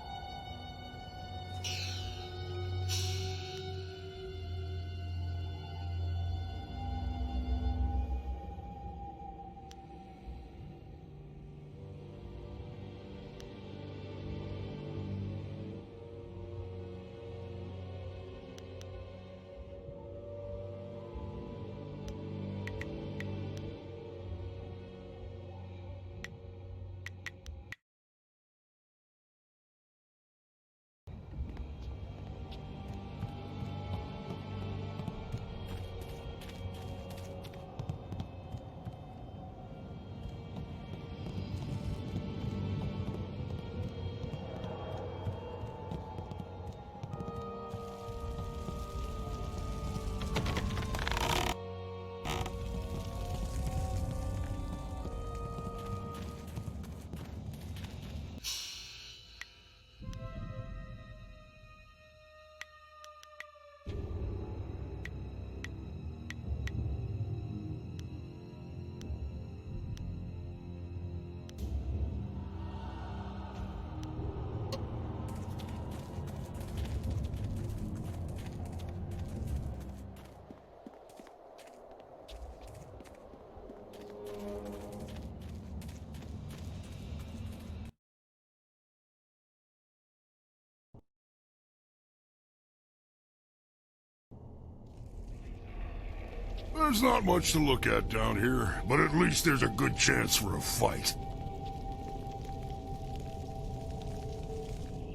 There's not much to look at down here, but at least there's a good chance for a fight.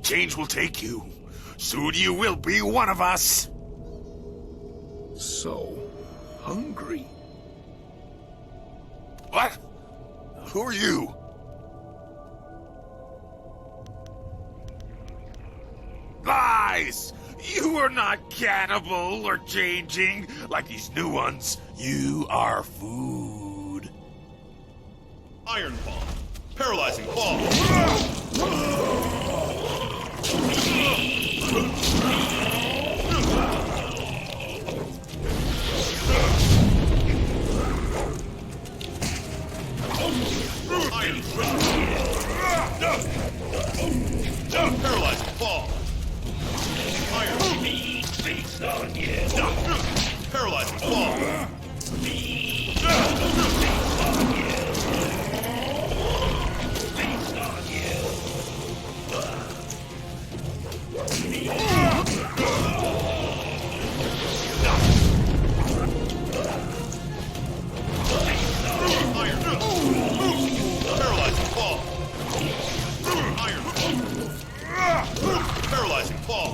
Change will take you. Soon you will be one of us. So hungry. What? Who are you? Lies! You are not cannibal or changing like these new ones. You are food. Iron Bomb. Paralyzing Bomb. Iron Fist. Paralyzing Bomb. Iron Feast on you. Paralyzing Bomb. Paralyzing Ball. Paralyzing Ball.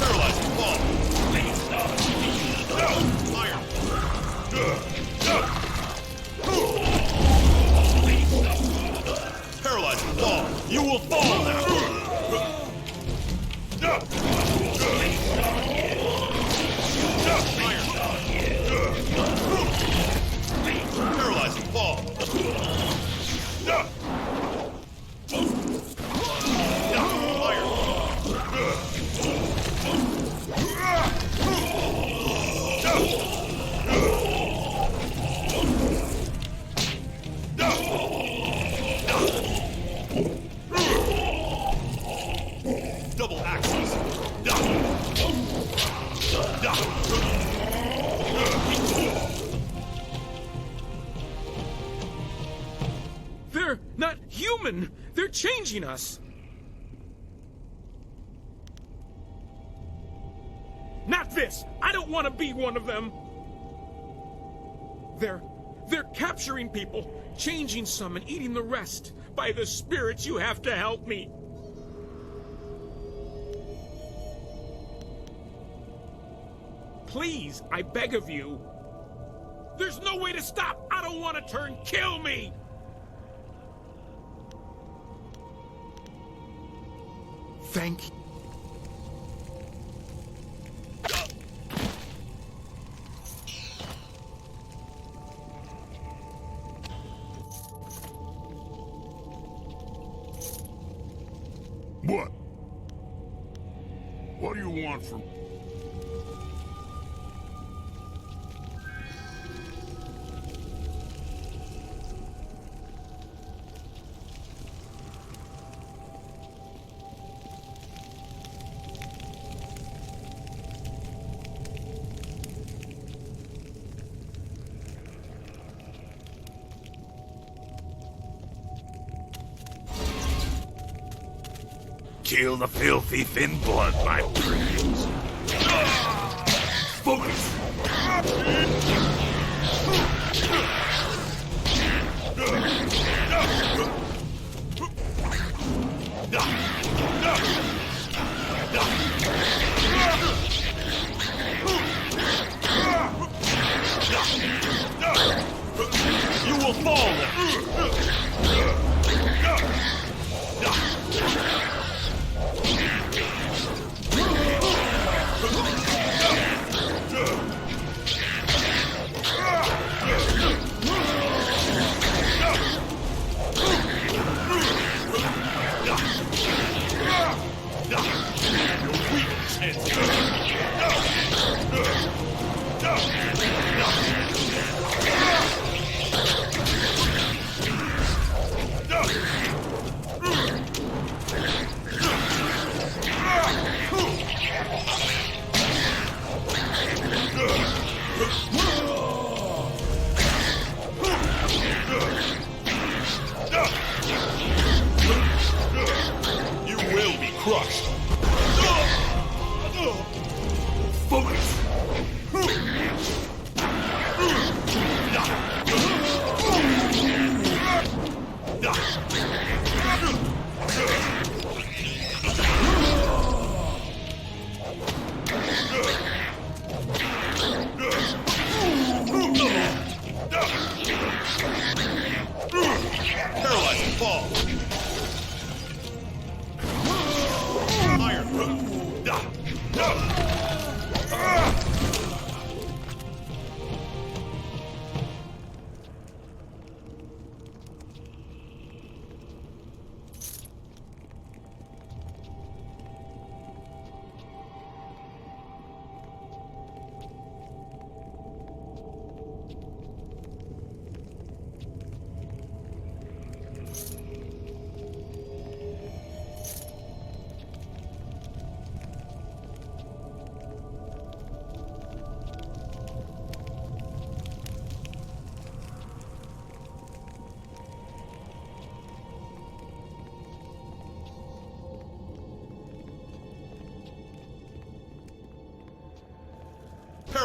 Paralyzing Ball. Paralyzing Ball. You will fall now. Paralyzing Ball. Double axes. They're not human! They're changing us! Not this! I don't want to be one of them! They're capturing people, changing some and eating the rest. By the spirits, you have to help me! Please, I beg of you. There's no way to stop! I don't want to turn! Kill me! Thank you. What? What do you want from... Kill the filthy thin blood, my friends. Focus! You will fall now.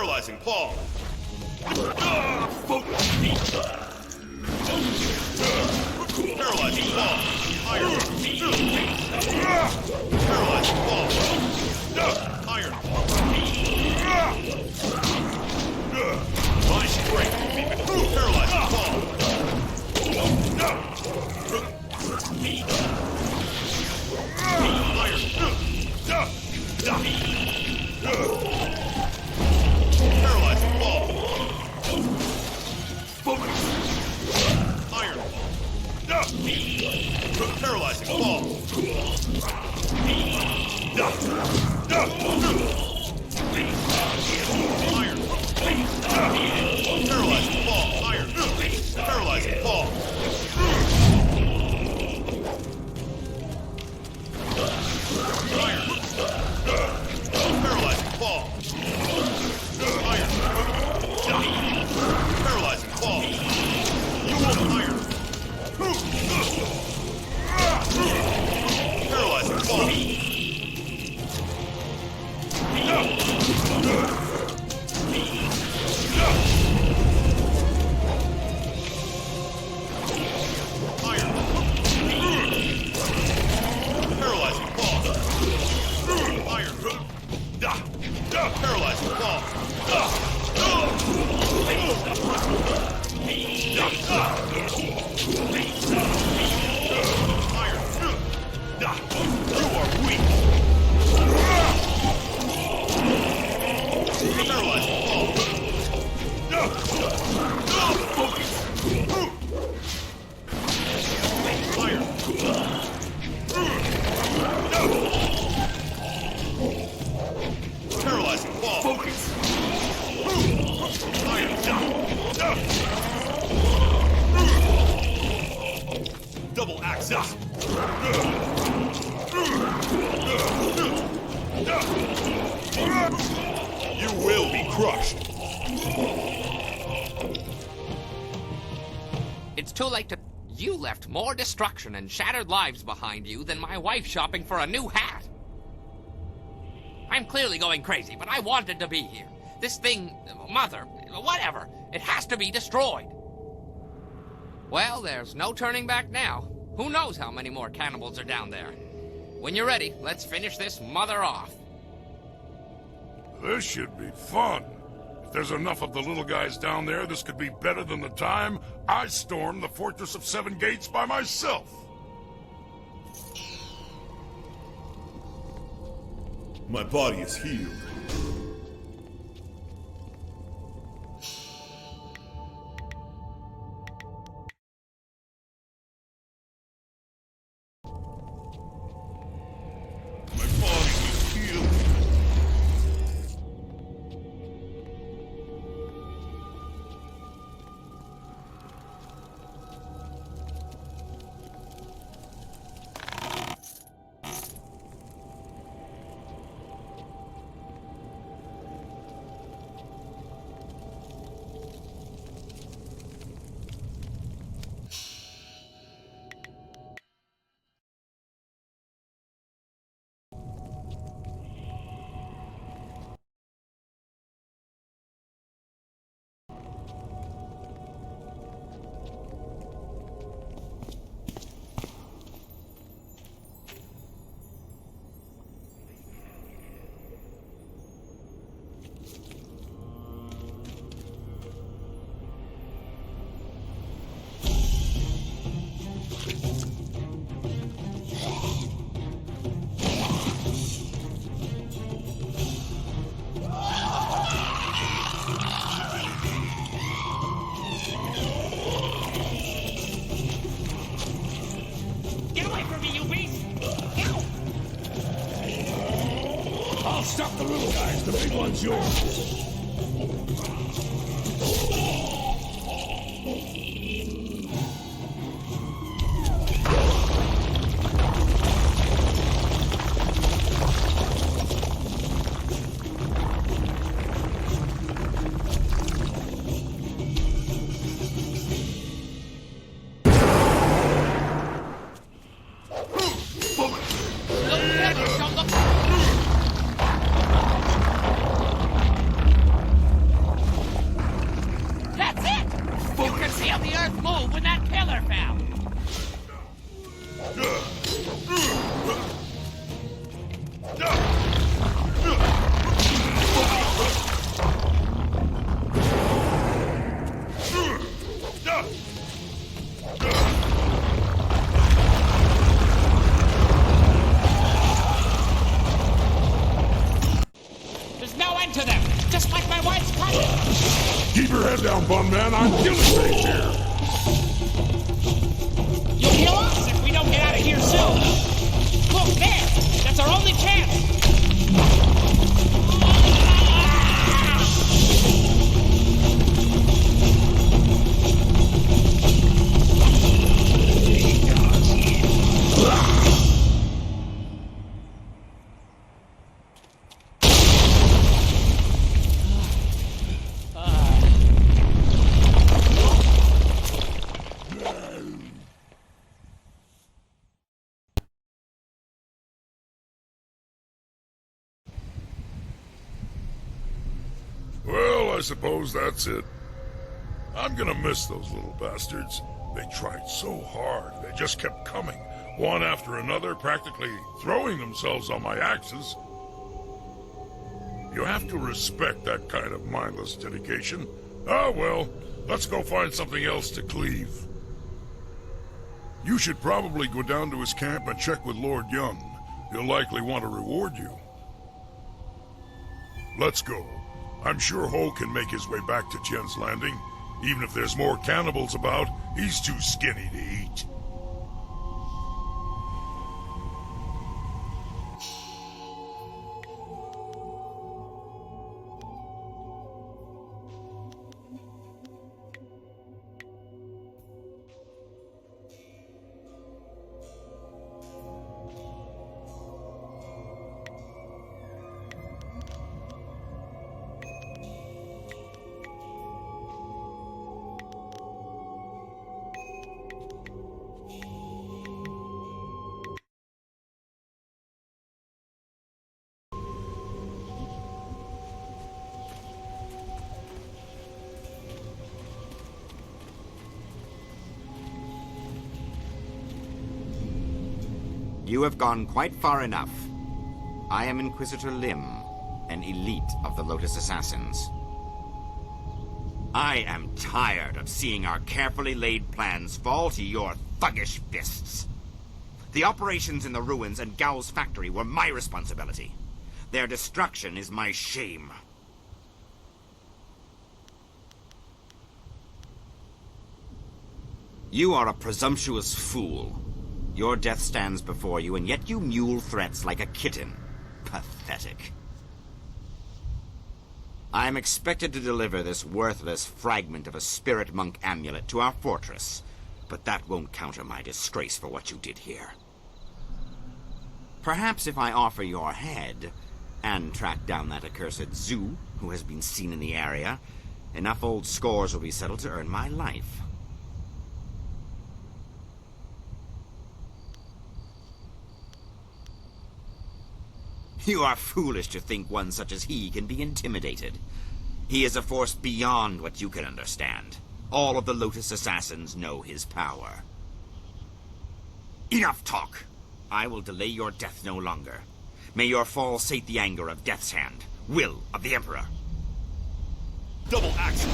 Paralyzing paw. Paralyzing paw. Iron. Paralyzing paw. Iron. My strength. Paralyzing paw. Paralyzing ball. Iron. Paralyzing ball. Iron. Paralyzing ball. Iron. Paralyzing ball. Paralyzing ball. Iron. Paralyzing ball. You will iron. Paralyzing ball. Iron. Paralyzing ball. Iron. Paralyzing ball. You are weak. Paralyzing ball. Iron. Paralyzing ball. Focus. Iron. Double axis. You will be crushed. It's too late to... You left more destruction and shattered lives behind you than my wife shopping for a new hat. I'm clearly going crazy, but I wanted to be here. This thing, Mother, whatever, it has to be destroyed. Well, there's no turning back now. Who knows how many more cannibals are down there? When you're ready, let's finish this mother off. This should be fun. If there's enough of the little guys down there, this could be better than the time I stormed the Fortress of Seven Gates by myself. My body is healed. My body is healed. Get away from me, you beast! I'll stop the little guys. The big one's yours. fun, man. I'm killing things here. You'll kill us if we don't get out of here soon. Look, there! That's our only chance! Well, I suppose that's it. I'm gonna miss those little bastards. They tried so hard. They just kept coming, one after another, practically throwing themselves on my axes. You have to respect that kind of mindless dedication. Ah, well, let's go find something else to cleave. You should probably go down to his camp and check with Lord Young. He'll likely want to reward you. Let's go. I'm sure Ho can make his way back to Tien's Landing. Even if there's more cannibals about, he's too skinny to eat. You have gone quite far enough. I am Inquisitor Lim, an elite of the Lotus Assassins. I am tired of seeing our carefully laid plans fall to your thuggish fists. The operations in the ruins and Gao's factory were my responsibility. Their destruction is my shame. You are a presumptuous fool. Your death stands before you, and yet you mule threats like a kitten. Pathetic. I am expected to deliver this worthless fragment of a spirit monk amulet to our fortress, but that won't counter my disgrace for what you did here. Perhaps if I offer your head, and track down that accursed Zhu who has been seen in the area, enough old scores will be settled to earn my life. You are foolish to think one such as he can be intimidated. He is a force beyond what you can understand. All of the Lotus Assassins know his power. Enough talk! I will delay your death no longer. May your fall sate the anger of Death's Hand, will of the Emperor. Double action!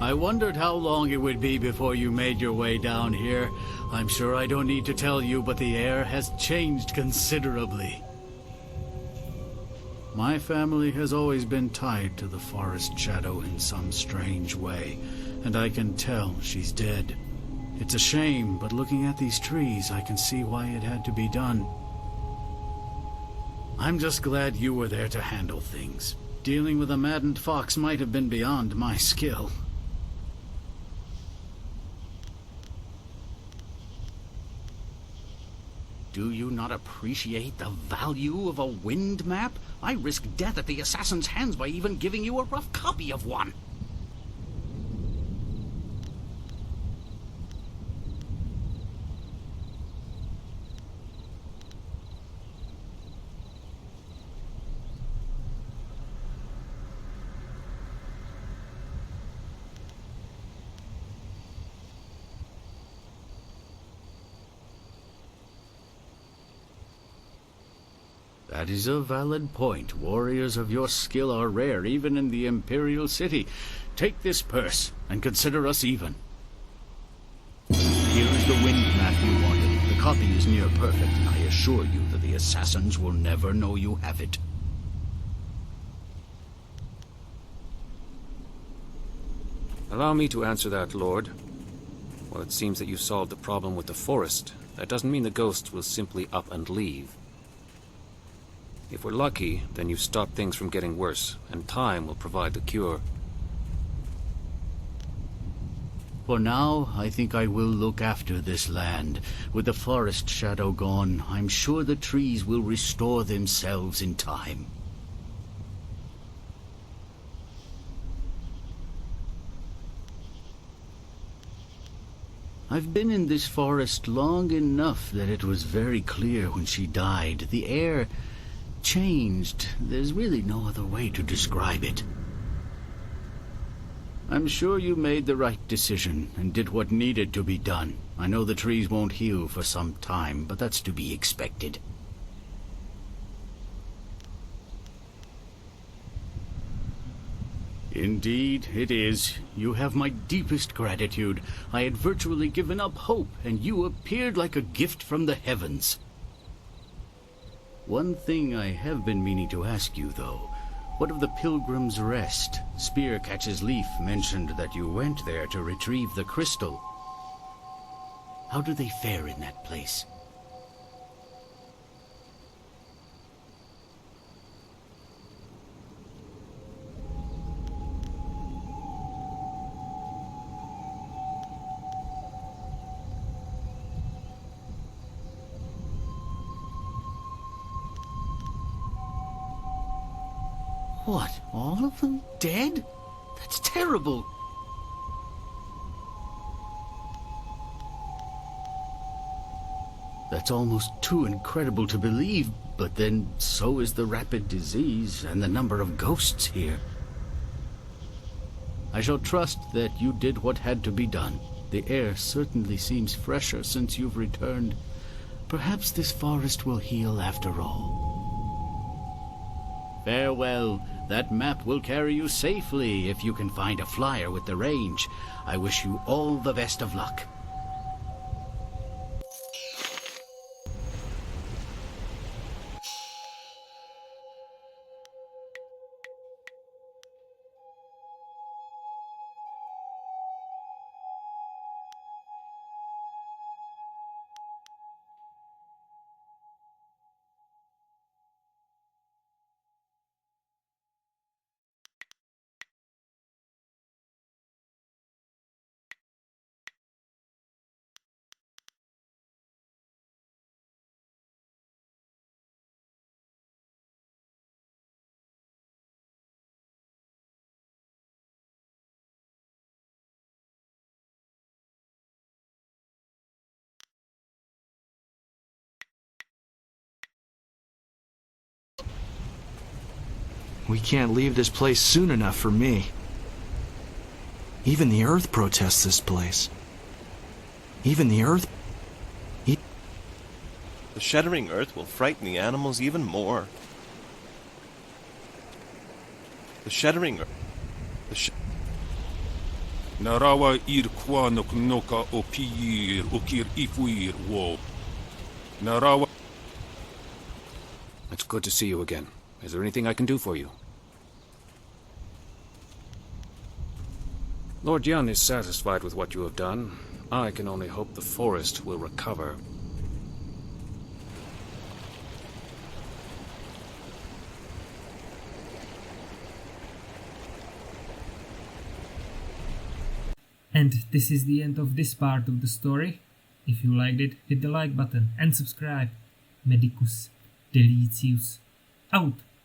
I wondered how long it would be before you made your way down here. I'm sure I don't need to tell you, but the air has changed considerably. My family has always been tied to the forest shadow in some strange way, and I can tell she's dead. It's a shame, but looking at these trees, I can see why it had to be done. I'm just glad you were there to handle things. Dealing with a maddened fox might have been beyond my skill. Do you not appreciate the value of a wind map? I risked death at the assassin's hands by even giving you a rough copy of one. That is a valid point. Warriors of your skill are rare, even in the Imperial City. Take this purse, and consider us even. Here is the wind map you wanted. The copy is near perfect, and I assure you that the assassins will never know you have it. Allow me to answer that, Lord. Well, it seems that you solved the problem with the forest. That doesn't mean the ghosts will simply up and leave. If we're lucky, then you stop things from getting worse, and time will provide the cure. For now, I think I will look after this land. With the forest shadow gone, I'm sure the trees will restore themselves in time. I've been in this forest long enough that it was very clear when she died. The air changed. There's really no other way to describe it. I'm sure you made the right decision and did what needed to be done. I know the trees won't heal for some time, but that's to be expected. Indeed, it is. You have my deepest gratitude. I had virtually given up hope, and you appeared like a gift from the heavens. One thing I have been meaning to ask you, though. What of the Pilgrim's Rest? Spearcatch's Leaf mentioned that you went there to retrieve the crystal. How do they fare in that place? What? All of them dead? That's terrible. That's almost too incredible to believe, but then so is the rapid disease and the number of ghosts here. I shall trust that you did what had to be done. The air certainly seems fresher since you've returned. Perhaps this forest will heal after all. Farewell. That map will carry you safely if you can find a flyer with the range. I wish you all the best of luck. We can't leave this place soon enough for me. Even the Earth protests this place. Even the Earth... The shuddering Earth will frighten the animals even more. The shuddering Earth... Narawa ir kwanok noka o piir okir ifuir wo. Narawa... It's good to see you again. Is there anything I can do for you? Lord Yun is satisfied with what you have done. I can only hope the forest will recover. And this is the end of this part of the story. If you liked it, hit the like button and subscribe. Medicus Delicius out.